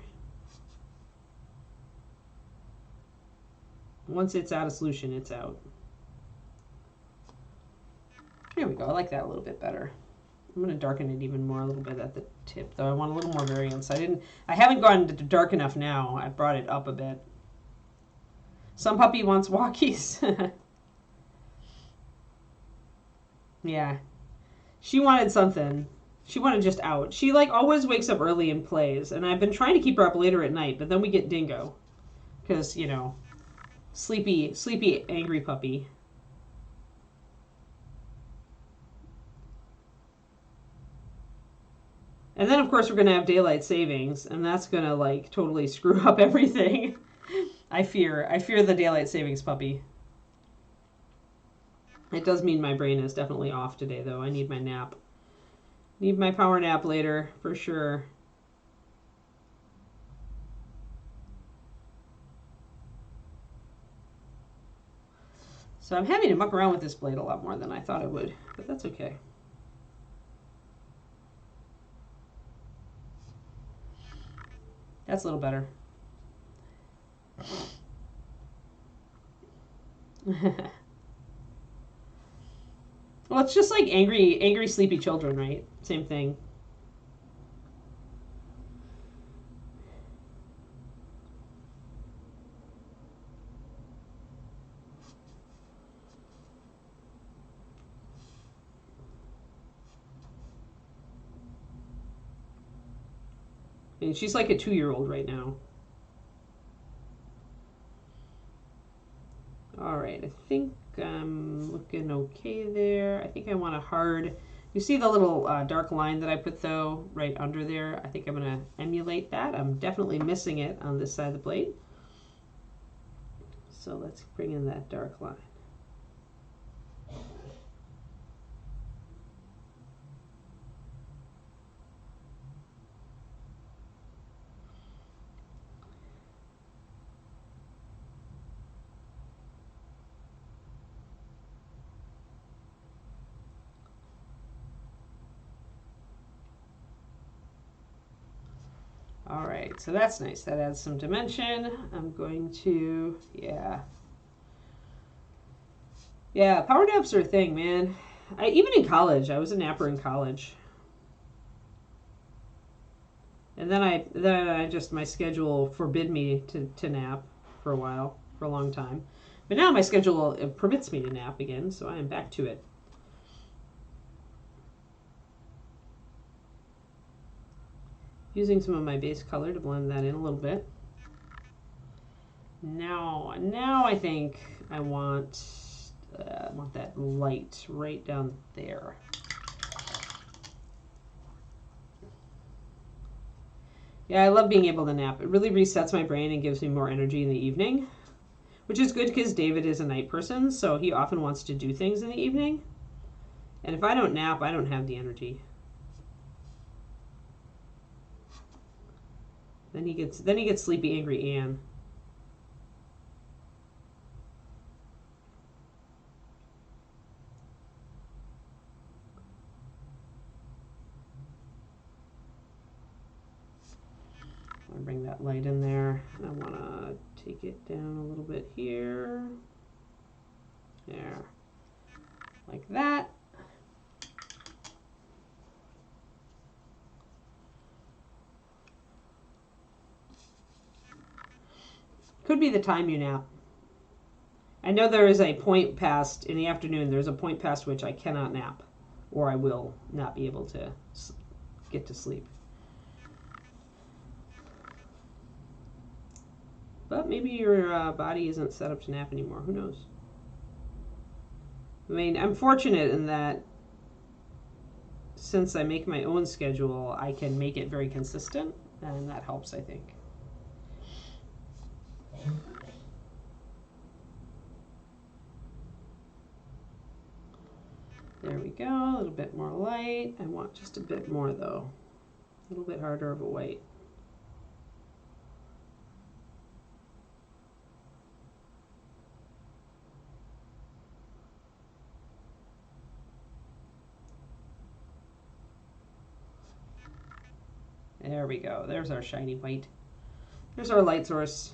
Once it's out of solution, it's out. There we go. I like that a little bit better. I'm going to darken it even more a little bit at the tip, though. I want a little more variance. I haven't gone to dark enough now. I brought it up a bit. Some puppy wants walkies. Yeah. She wanted something. She wanted just out. She like always wakes up early and plays, and I've been trying to keep her up later at night, but then we get dingo. Because, sleepy, angry puppy. And then, of course, we're going to have daylight savings, and that's going to, like, totally screw up everything. I fear the daylight savings puppy. It does mean my brain is definitely off today, though. I need my nap. Need my power nap later, for sure. So I'm having to muck around with this blade a lot more than I thought I would, but that's okay. That's a little better. Well, it's just like angry, sleepy children, right? Same thing. I mean, she's like a 2-year-old right now. All right, I think I'm looking okay there. I think I want a hard, you see the little dark line that I put though right under there? I think I'm gonna emulate that. I'm definitely missing it on this side of the plate. So let's bring in that dark line. All right, so that's nice. That adds some dimension. I'm going to, yeah, power naps are a thing, man. Even in college, I was a napper in college. And then I just, my schedule forbid me to nap for a while, for a long time. But now my schedule permits me to nap again, so I am back to it. Using some of my base color to blend that in a little bit. Now I think I want that light right down there. Yeah, I love being able to nap. It really resets my brain and gives me more energy in the evening, which is good because David is a night person, so he often wants to do things in the evening. And if I don't nap, I don't have the energy. Then he gets sleepy, angry Anne. I want to bring that light in there. I want to take it down a little bit here. There. Like that. Could be the time you nap. I know there is a point past, in the afternoon, there's a point past which I cannot nap, or I will not be able to get to sleep. But maybe your body isn't set up to nap anymore. Who knows? I mean, I'm fortunate in that since I make my own schedule, I can make it very consistent, and that helps, I think. There we go, a little bit more light. I want just a bit more though. A little bit harder of a white. There we go. There's our shiny white. There's our light source.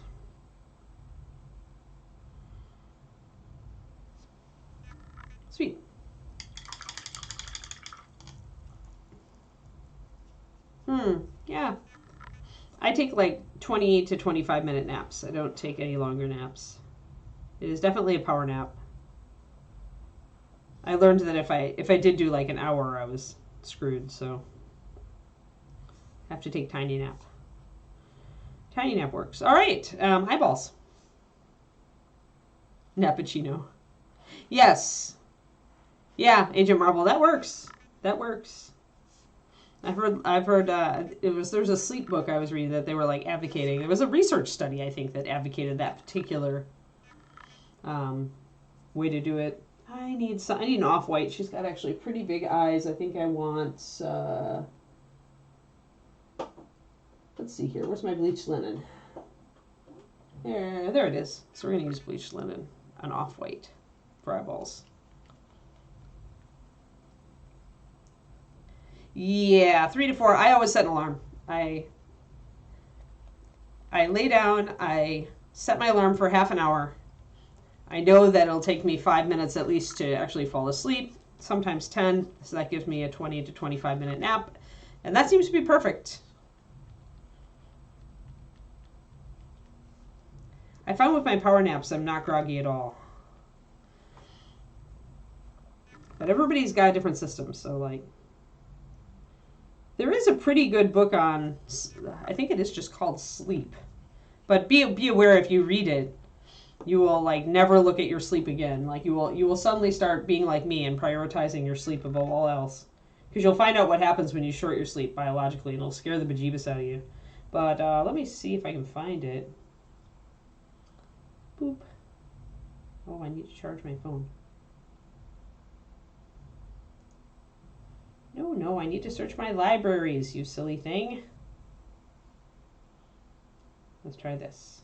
Sweet. Yeah. I take like 20 to 25-minute naps. I don't take any longer naps. It is definitely a power nap. I learned that if I did do like an hour, I was screwed, so I have to take tiny nap. Tiny nap works. All right, eyeballs. Nappuccino. Yes. Yeah, Agent Marvel. That works. That works. I've heard there's a sleep book I was reading that they were like advocating. It was a research study, I think, that advocated that particular way to do it. I need an off-white. She's got actually pretty big eyes. I think I want let's see here. Where's my bleached linen? There it is. So we're gonna use bleached linen, an off-white for eyeballs. Yeah, 3 to 4. I always set an alarm. I lay down, I set my alarm for half an hour. I know that it'll take me 5 minutes at least to actually fall asleep, sometimes 10, so that gives me a 20 to 25-minute nap, and that seems to be perfect. I find with my power naps, I'm not groggy at all. But everybody's got a different system, so like, There is a pretty good book on, I think it is just called Sleep. But be aware if you read it, you will like never look at your sleep again. Like you will suddenly start being like me and prioritizing your sleep above all else. Because you'll find out what happens when you short your sleep biologically, and it'll scare the bejeebus out of you. But let me see if I can find it. Boop. Oh, I need to charge my phone. No, I need to search my libraries, you silly thing. Let's try this.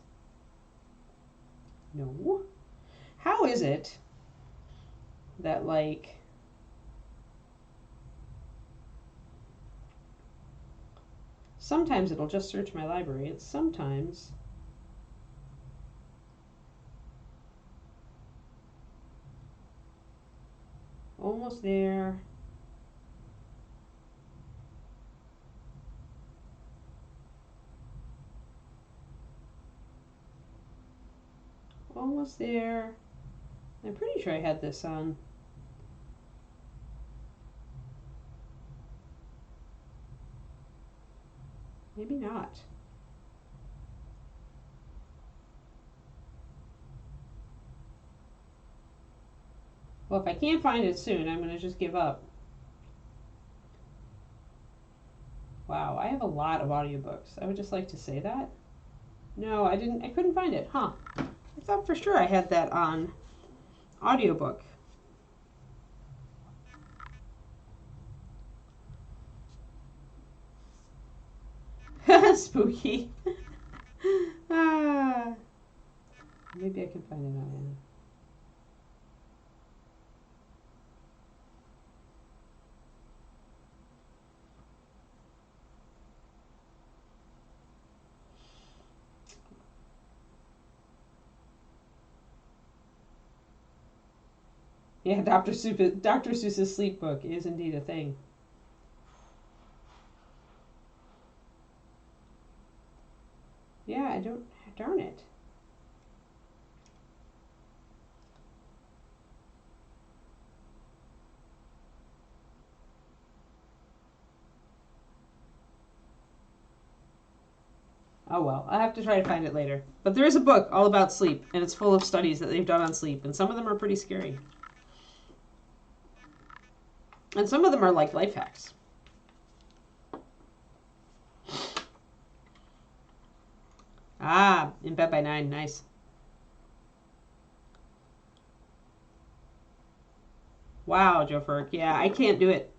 No. How is it that, like, sometimes it'll just search my library, and sometimes almost there. Almost there. I'm pretty sure I had this on. Maybe not. Well, if I can't find it soon, I'm going to just give up. Wow, I have a lot of audiobooks. I would just like to say that. No, I didn't. I couldn't find it. Huh. I thought for sure I had that on audiobook. Spooky. Ah, maybe I can find it on. Yeah, Dr. Seuss's sleep book is indeed a thing. Yeah, I don't. Darn it. Oh well, I'll have to try to find it later. But there is a book all about sleep, and it's full of studies that they've done on sleep, and some of them are pretty scary. And some of them are like life hacks. Ah, in bed by 9, nice. Wow, Joe Ferg. Yeah, I can't do it.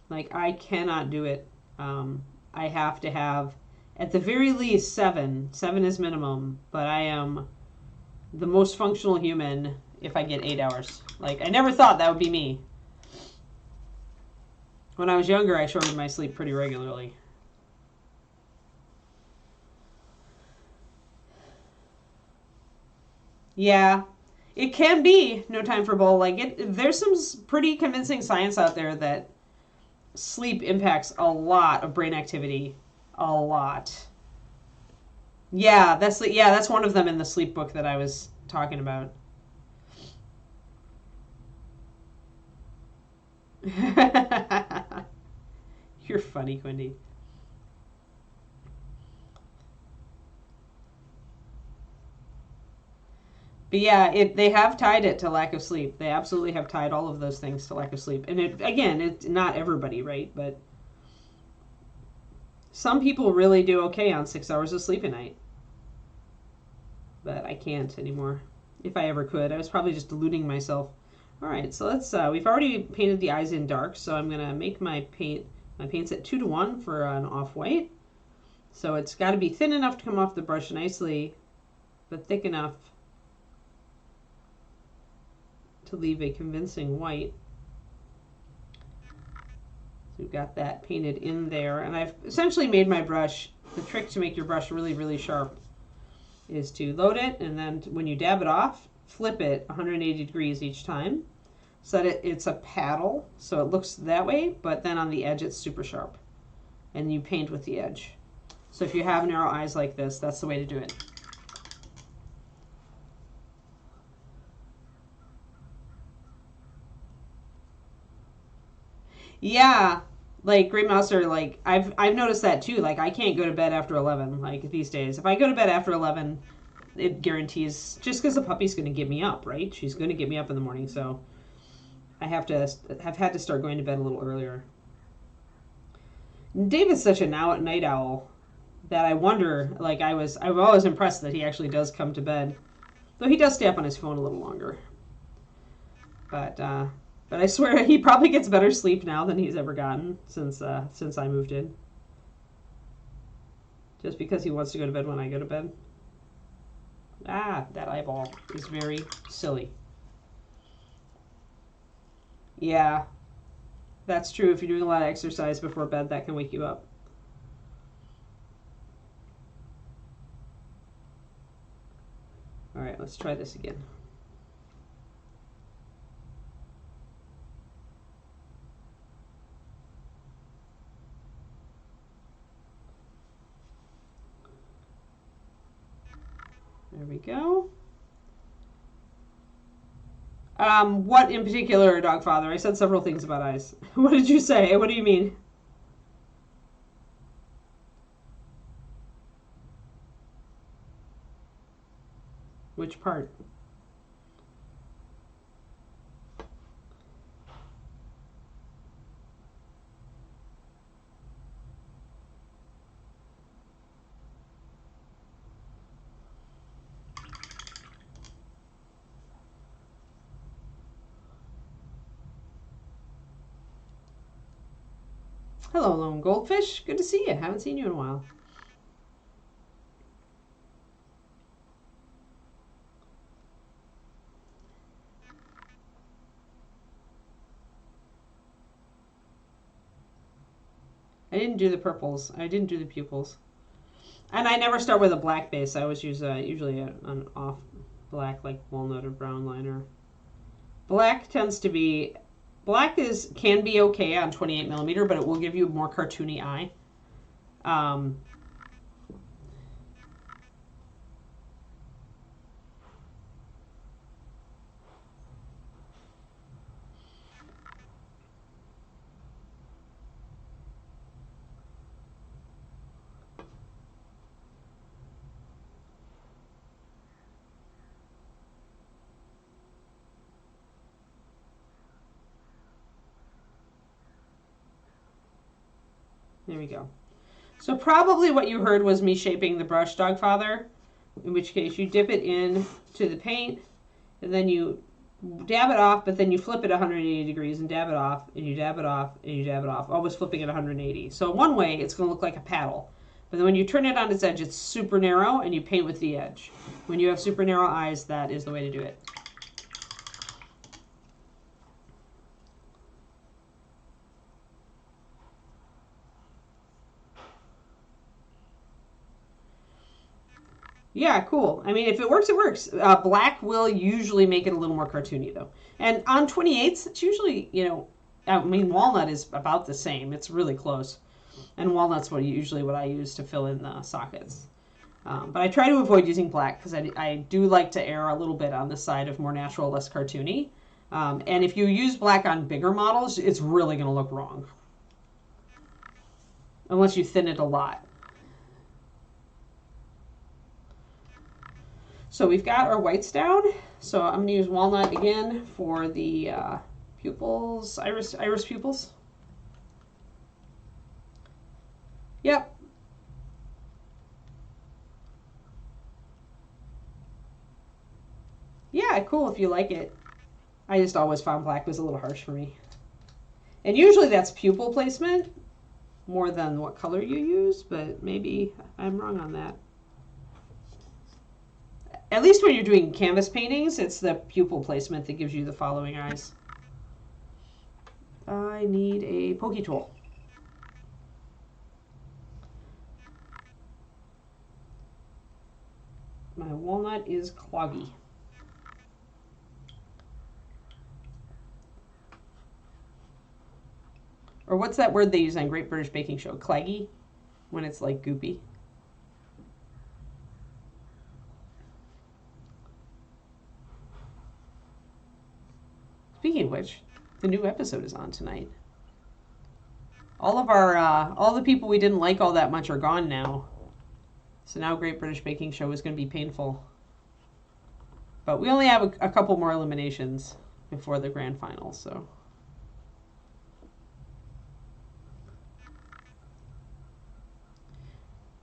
Like, I cannot do it. I have to have, at the very least, 7. 7 is minimum, but I am the most functional human if I get 8 hours. Like, I never thought that would be me. When I was younger, I shortened my sleep pretty regularly. Yeah, it can be no time for bull. Like there's some pretty convincing science out there that sleep impacts a lot of brain activity, a lot. Yeah, that's one of them in the sleep book that I was talking about. You're funny, Quindy. But yeah, they have tied it to lack of sleep. They absolutely have tied all of those things to lack of sleep. And it's not everybody, right? But some people really do okay on 6 hours of sleep a night. But I can't anymore. If I ever could, I was probably just deluding myself. All right, so let's. We've already painted the eyes in dark, so I'm gonna make my paints at 2:1 for an off-white. So it's got to be thin enough to come off the brush nicely, but thick enough to leave a convincing white. So we've got that painted in there, and I've essentially made my brush. The trick to make your brush really, really sharp is to load it, and then when you dab it off, flip it 180 degrees each time so that it's a paddle, so it looks that way, but then on the edge it's super sharp. And you paint with the edge. So if you have narrow eyes like this, that's the way to do it. Yeah, Like Great Mouse are like I've noticed that too. Like I can't go to bed after 11. Like these days, if I go to bed after 11, it guarantees just because the puppy's going to get me up, right? She's going to get me up in the morning, so I have had to start going to bed a little earlier. David's such a night owl that I wonder. Like I'm always impressed that he actually does come to bed, though he does stay up on his phone a little longer. But I swear he probably gets better sleep now than he's ever gotten since I moved in. Just because he wants to go to bed when I go to bed. Ah, that eyeball is very silly. Yeah, that's true. If you're doing a lot of exercise before bed, that can wake you up. All right, let's try this again. There we go. What in particular, Dogfather? I said several things about eyes. What did you say? What do you mean? Which part? Hello, Lone Goldfish. Good to see you. Haven't seen you in a while. I didn't do the purples. I didn't do the pupils. And I never start with a black base. I always use usually an off black, like walnut or brown liner. Black tends to be... can be okay on 28 millimeter, but it will give you a more cartoony eye. There we go. So probably what you heard was me shaping the brush, Dogfather, in which case you dip it in to the paint, and then you dab it off, but then you flip it 180 degrees and dab it off, and you dab it off, and you dab it off, always flipping it 180. So one way, it's going to look like a paddle. But then when you turn it on its edge, it's super narrow, and you paint with the edge. When you have super narrow eyes, that is the way to do it. Yeah, cool. I mean, if it works, it works. Black will usually make it a little more cartoony, though. And on 28s, it's usually, I mean, walnut is about the same. It's really close. And walnut's usually what I use to fill in the sockets. But I try to avoid using black because I do like to err a little bit on the side of more natural, less cartoony. And if you use black on bigger models, it's really going to look wrong. Unless you thin it a lot. So we've got our whites down. So I'm going to use walnut again for the pupils, iris pupils. Yep. Yeah, cool if you like it. I just always found black was a little harsh for me. And usually that's pupil placement more than what color you use, but maybe I'm wrong on that. At least when you're doing canvas paintings, it's the pupil placement that gives you the following eyes. I need a pokey tool. My walnut is cloggy. Or what's that word they use on Great British Baking Show? Claggy? When it's like goopy. Speaking of which, the new episode is on tonight. All of our, all the people we didn't like all that much are gone now. So now Great British Baking Show is going to be painful. But we only have a couple more eliminations before the grand final, so.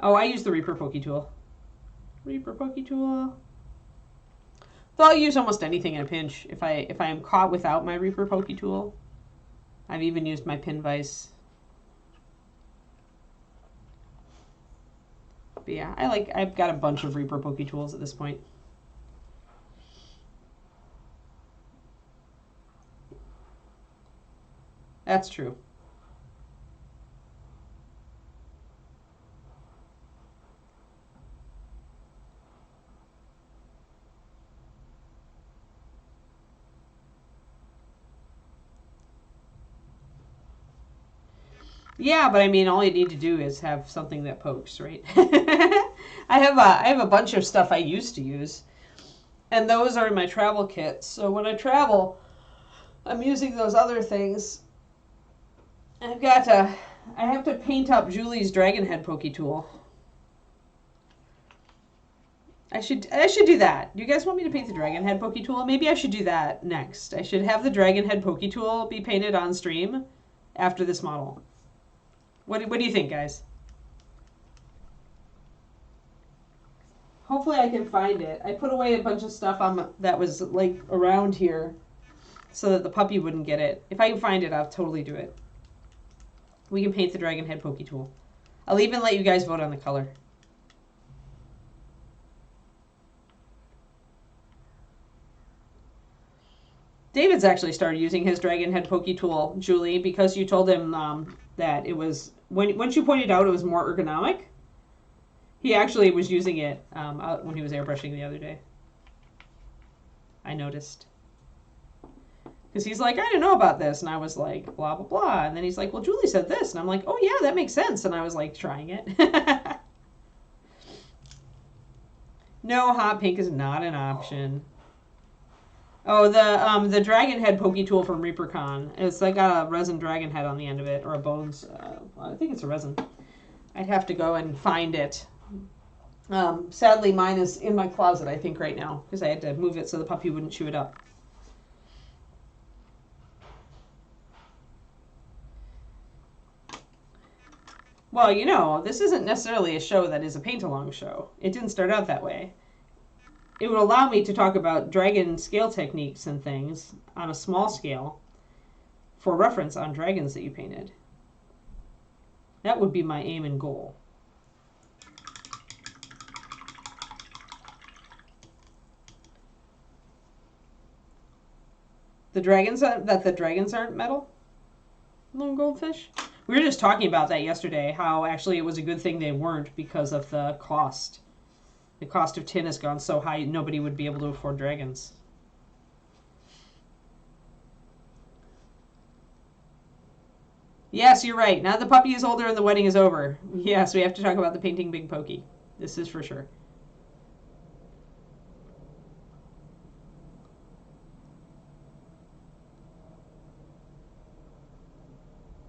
Oh, I use the Reaper Poke Tool. Reaper Poke Tool. So I'll use almost anything in a pinch if I am caught without my Reaper Poke Tool. I've even used my pin vise. But yeah, I've got a bunch of Reaper Poke Tools at this point. That's true. Yeah, but I mean, all you need to do is have something that pokes, right? I have a bunch of stuff I used to use, and those are in my travel kit. So when I travel, I'm using those other things. I have to paint up Julie's dragon head Poke Tool. I should do that. Do you guys want me to paint the dragon head Poke Tool? Maybe I should do that next. I should have the dragon head Poke Tool be painted on stream after this model. What do you think, guys? Hopefully I can find it. I put away a bunch of stuff that was like around here so that the puppy wouldn't get it. If I can find it, I'll totally do it. We can paint the dragon head Poke Tool. I'll even let you guys vote on the color. David's actually started using his dragon head Poke Tool, Julie, because you told him that it was, once you pointed out it was more ergonomic, he actually was using it when he was airbrushing the other day. I noticed. Because he's like, I didn't know about this. And I was like, blah, blah, blah. And then he's like, well, Julie said this. And I'm like, oh, yeah, that makes sense. And I was like, trying it. No, hot pink is not an option. Oh, the dragon head Poke Tool from Reapercon. It's like got a resin dragon head on the end of it, or a bones. I think it's a resin. I'd have to go and find it. Sadly, mine is in my closet, I think, right now, because I had to move it so the puppy wouldn't chew it up. Well, you know, this isn't necessarily a show that is a paint-along show. It didn't start out that way. It would allow me to talk about dragon scale techniques and things on a small scale for reference on dragons that you painted. That would be my aim and goal. The dragons aren't metal? Little goldfish? We were just talking about that yesterday, how actually it was a good thing they weren't because of the cost. The cost of tin has gone so high, nobody would be able to afford dragons. Yes, you're right. Now the puppy is older and the wedding is over. Yes, we have to talk about the painting Big Pokey. This is for sure.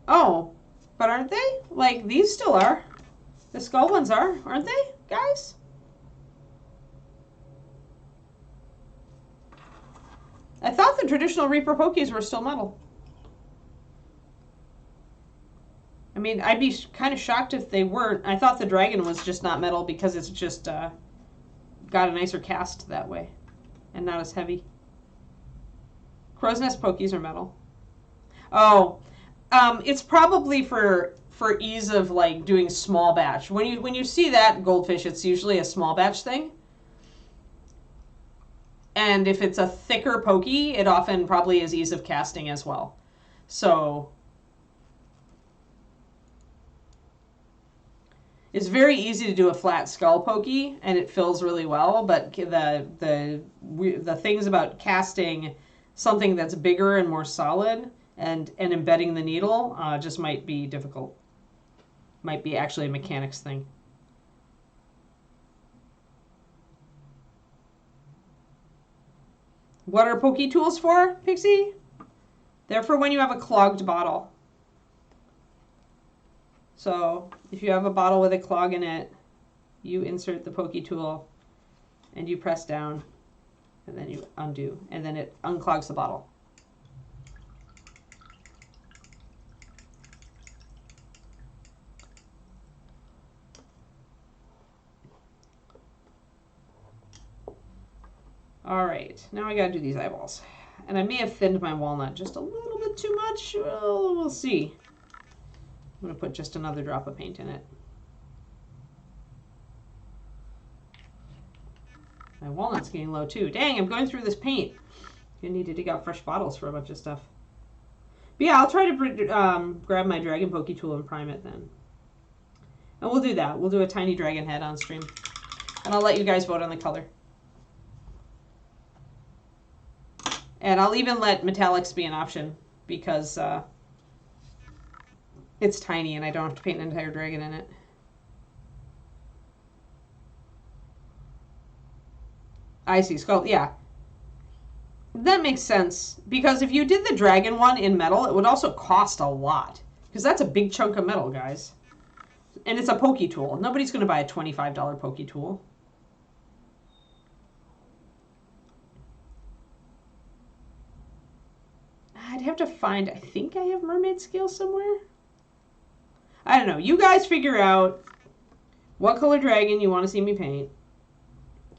Oh, but aren't they? Like, these still are. The skull ones are, aren't they, guys? I thought the traditional Reaper Pokies were still metal. I mean, I'd be kind of shocked if they weren't. I thought the dragon was just not metal because it's just got a nicer cast that way and not as heavy. Crow's Nest Pokies are metal. Oh, it's probably for ease of like doing small batch. When you see that goldfish, it's usually a small batch thing. And if it's a thicker pokey, it often probably is ease of casting as well. So it's very easy to do a flat skull pokey, and it fills really well. But the things about casting something that's bigger and more solid and embedding the needle just might be difficult. Might be actually a mechanics thing. What are Poke Tools for, Pixie? They're for when you have a clogged bottle. So if you have a bottle with a clog in it, you insert the pokey tool and you press down and then you undo and then it unclogs the bottle. All right, now I gotta do these eyeballs. And I may have thinned my walnut just a little bit too much. Well, we'll see. I'm gonna put just another drop of paint in it. My walnut's getting low too. Dang, I'm going through this paint. You need to dig out fresh bottles for a bunch of stuff. But yeah, I'll try to grab my dragon pokey tool and prime it then. And we'll do that. We'll do a tiny dragon head on stream. And I'll let you guys vote on the color. And I'll even let metallics be an option because it's tiny and I don't have to paint an entire dragon in it. I see, sculpt, yeah. That makes sense because if you did the dragon one in metal, it would also cost a lot because that's a big chunk of metal, guys. And it's a pokey tool. Nobody's going to buy a $25 pokey tool. I'd have to find, I think I have mermaid scale somewhere. I don't know. You guys figure out what color dragon you want to see me paint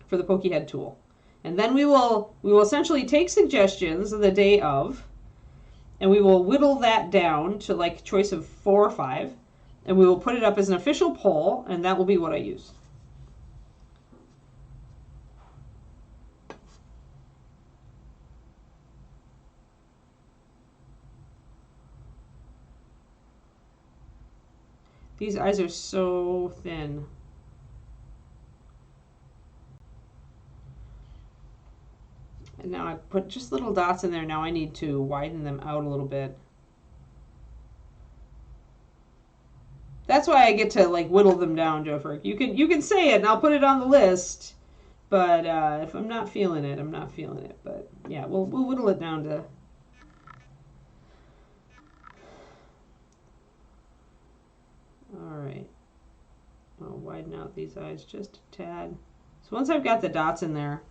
for the pokey head tool. And then we will essentially take suggestions the day of, and we will whittle that down to like choice of 4 or 5, and we will put it up as an official poll, and that will be what I use. These eyes are so thin. And now I put just little dots in there. Now I need to widen them out a little bit. That's why I get to like whittle them down, Joe. You can say it and I'll put it on the list. But if I'm not feeling it, I'm not feeling it. But yeah, we'll whittle it down to. All right. I'll widen out these eyes just a tad. So once I've got the dots in there,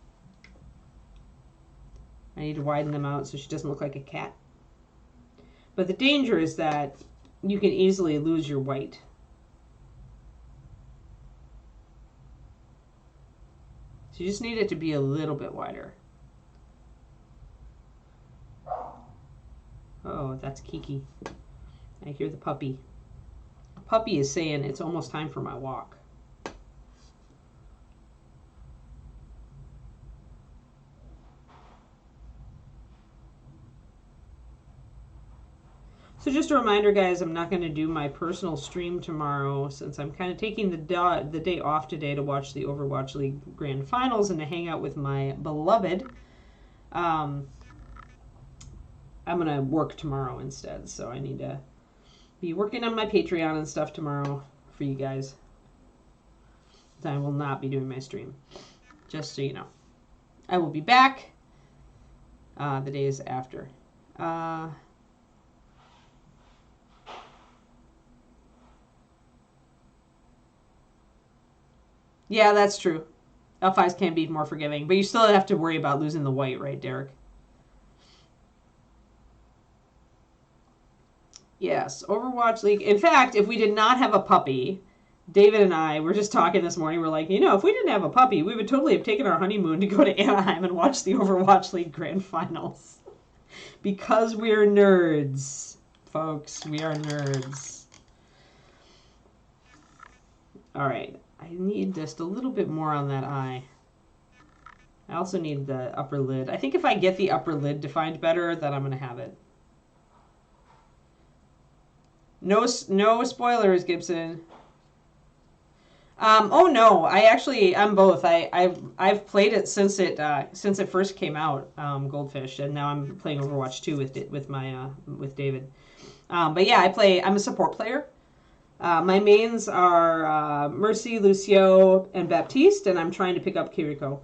I need to widen them out so she doesn't look like a cat. But the danger is that you can easily lose your white. So you just need it to be a little bit wider. Oh, that's Kiki. I hear the puppy. Puppy is saying it's almost time for my walk. So just a reminder, guys, I'm not going to do my personal stream tomorrow since I'm kind of taking the day off today to watch the Overwatch League Grand Finals and to hang out with my beloved. I'm going to work tomorrow instead, so I need to be working on my Patreon and stuff tomorrow for you guys. I will not be doing my stream, just so you know. I will be back the days after. Yeah, that's true. L5s can be more forgiving, but you still have to worry about losing the white, right, Derek? Yes, Overwatch League. In fact, if we did not have a puppy, David and I were just talking this morning. We're like, if we didn't have a puppy, we would totally have taken our honeymoon to go to Anaheim and watch the Overwatch League Grand Finals. Because we're nerds, folks. We are nerds. All right. I need just a little bit more on that eye. I also need the upper lid. I think if I get the upper lid defined better, then I'm going to have it. No spoilers, Gibson. Oh no, I'm both. I've played it since it first came out, Goldfish, and now I'm playing Overwatch 2 with David. But yeah, I'm a support player. My mains are Mercy, Lucio, and Baptiste, and I'm trying to pick up Kiriko.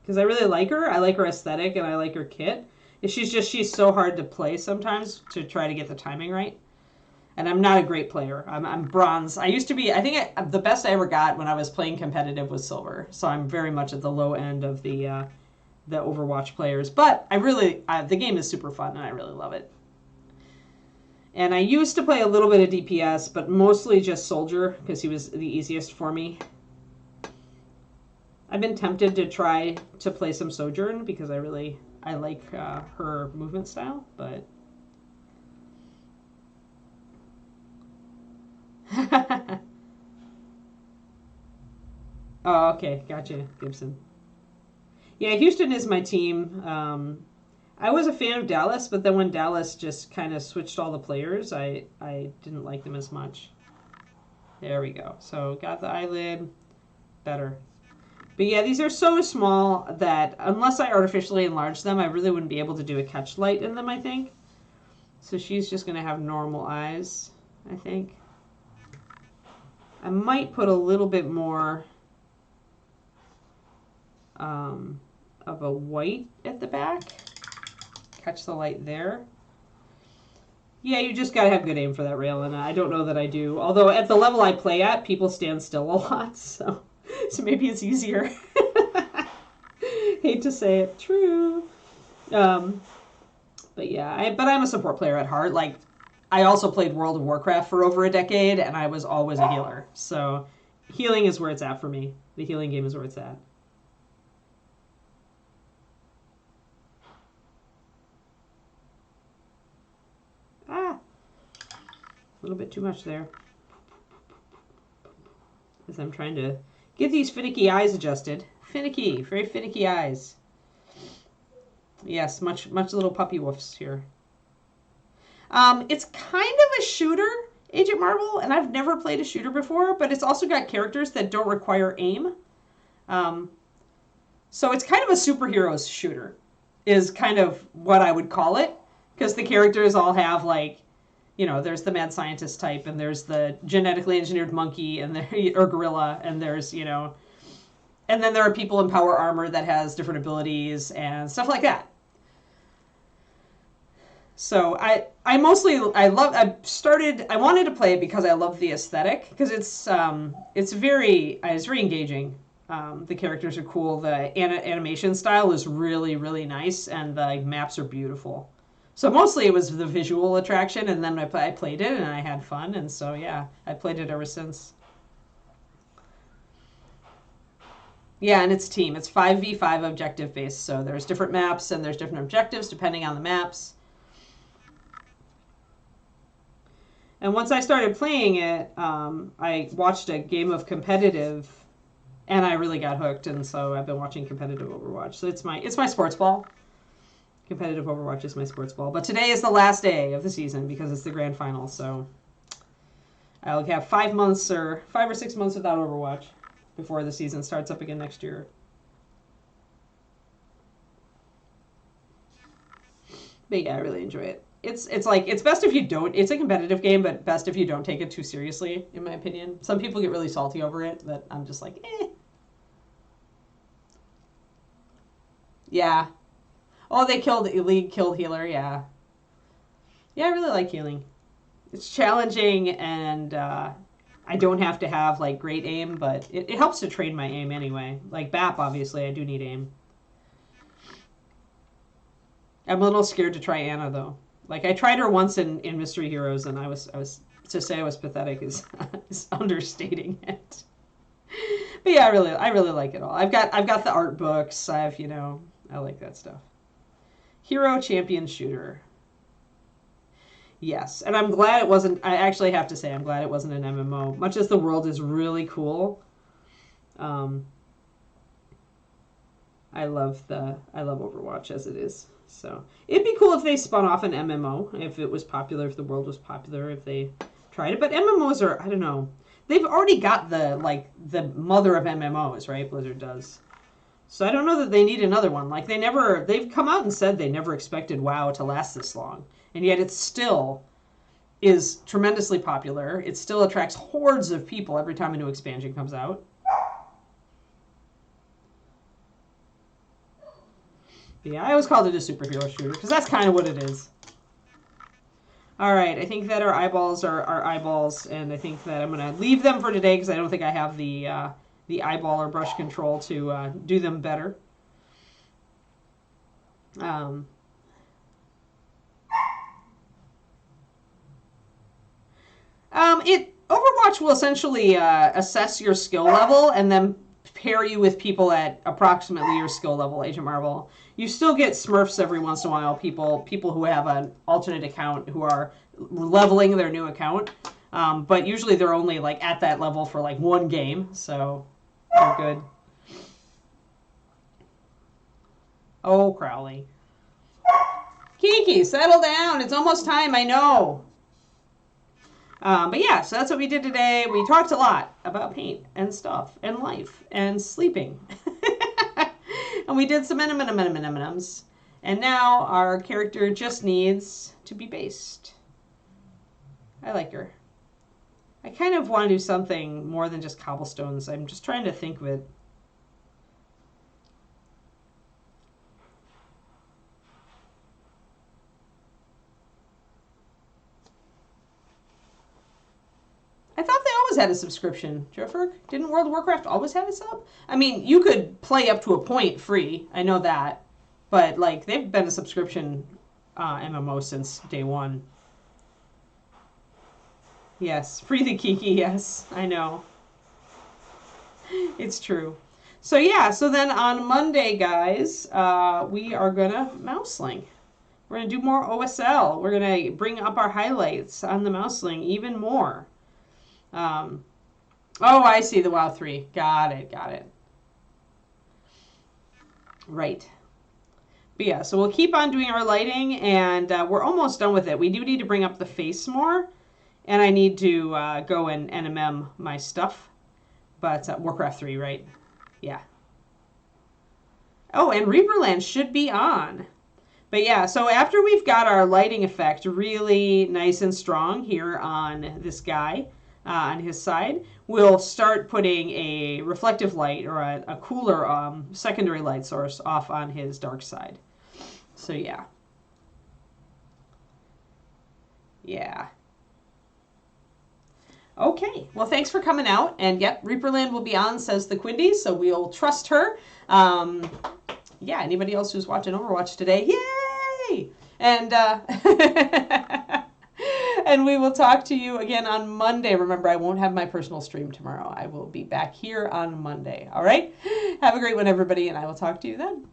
Because I really like her. I like her aesthetic, and I like her kit. She's so hard to play sometimes to try to get the timing right. And I'm not a great player. I'm bronze. I used to be, I think the best I ever got when I was playing competitive was silver. So I'm very much at the low end of the Overwatch players. But the game is super fun and I really love it. And I used to play a little bit of DPS, but mostly just Soldier because he was the easiest for me. I've been tempted to try to play some Sojourn because I like her movement style, but... Oh, okay. Gotcha, Gibson. Yeah, Houston is my team. I was a fan of Dallas, but then when Dallas just kind of switched all the players, I didn't like them as much. There we go. So got the eyelid. Better. But yeah, these are so small that unless I artificially enlarge them, I really wouldn't be able to do a catch light in them, I think. So she's just going to have normal eyes, I think. I might put a little bit more of a white at the back. Catch the light there. Yeah, you just gotta have good aim for that rail, and I don't know that I do. Although at the level I play at, people stand still a lot, so maybe it's easier. Hate to say it, true. But yeah, I'm a support player at heart. Like, I also played World of Warcraft for over a decade, and I was always a healer. So healing is where it's at for me. The healing game is where it's at. A little bit too much there. As I'm trying to get these finicky eyes adjusted. Finicky, very finicky eyes. Yes, much little puppy woofs here. It's kind of a shooter, Agent Marvel, and I've never played a shooter before, but it's also got characters that don't require aim. So it's kind of a superheroes shooter, is kind of what I would call it, because the characters all have, like, you know, there's the mad scientist type, and there's the genetically engineered monkey, and or gorilla, and there's, you know, and then there are people in power armor that has different abilities and stuff like that. So I wanted to play it because I love the aesthetic, because it's very engaging. The characters are cool. The animation style is really, really nice, and the maps are beautiful. So mostly it was the visual attraction, and then I played it and I had fun, and so yeah, I played it ever since. Yeah, and it's team. It's 5v5 objective based, so there's different maps and there's different objectives depending on the maps. And once I started playing it, I watched a game of competitive, and I really got hooked, and so I've been watching competitive Overwatch. So it's my sports ball. Competitive Overwatch is my sports ball. But today is the last day of the season because it's the grand final, so I'll have 5 or 6 months without Overwatch before the season starts up again next year. But yeah, I really enjoy it. It's best if you don't. It's a competitive game, but best if you don't take it too seriously, in my opinion. Some people get really salty over it, but I'm just like, eh. Yeah. Oh, League killed healer, yeah. Yeah, I really like healing. It's challenging, and I don't have to have, like, great aim, but it helps to train my aim anyway. Like BAP, obviously, I do need aim. I'm a little scared to try Anna, though. Like, I tried her once in Mystery Heroes, and I was to say I was pathetic is understating it. But yeah, I really like it all. I've got the art books. I like that stuff. Hero Champion Shooter. Yes, and I'm glad it wasn't. I actually have to say I'm glad it wasn't an MMO. Much as the world is really cool, I love Overwatch as it is. So it'd be cool if they spun off an MMO, if it was popular, if the world was popular, if they tried it. But MMOs are, I don't know. They've already got the mother of MMOs, right? Blizzard does. So I don't know that they need another one. Like, they've come out and said they never expected WoW to last this long. And yet it still is tremendously popular. It still attracts hordes of people every time a new expansion comes out. But yeah, I always called it a superhero shooter, because that's kind of what it is. All right, I think that our eyeballs are our eyeballs, and I think that I'm going to leave them for today because I don't think I have the eyeball or brush control to do them better. Overwatch will essentially assess your skill level and then pair you with people at approximately your skill level, Agent Marvel. You still get Smurfs every once in a while, people who have an alternate account who are leveling their new account. But usually they're only like at that level for like one game, so they're good. Oh, Crowley. Kiki, settle down. It's almost time, I know. But yeah, so that's what we did today. We talked a lot about paint and stuff and life and sleeping. And we did some M&Ms. And now our character just needs to be based. I like her. I kind of want to do something more than just cobblestones. I'm just trying to think of it. I thought they always had a subscription, Jeffrey. Didn't World of Warcraft always have a sub? I mean, you could play up to a point free. I know that. But, like, they've been a subscription MMO since day one. Yes. Free the Kiki, yes. I know. It's true. So, yeah. So then on Monday, guys, we are going to Mouseling. We're going to do more OSL. We're going to bring up our highlights on the Mouseling even more. Oh, I see the WoW 3. Got it. Right. But yeah, so we'll keep on doing our lighting, and we're almost done with it. We do need to bring up the face more, and I need to go and NMM my stuff. But Warcraft 3, right? Yeah. Oh, and Reaperland should be on. But yeah, so after we've got our lighting effect really nice and strong here on this guy, on his side, we'll start putting a reflective light or a cooler secondary light source off on his dark side. So yeah. Yeah. Okay. Well, thanks for coming out. And yep, Reaperland will be on, says the Quindy, so we'll trust her. Yeah, anybody else who's watching Overwatch today, yay! And and we will talk to you again on Monday. Remember, I won't have my personal stream tomorrow. I will be back here on Monday. All right? Have a great one, everybody, and I will talk to you then.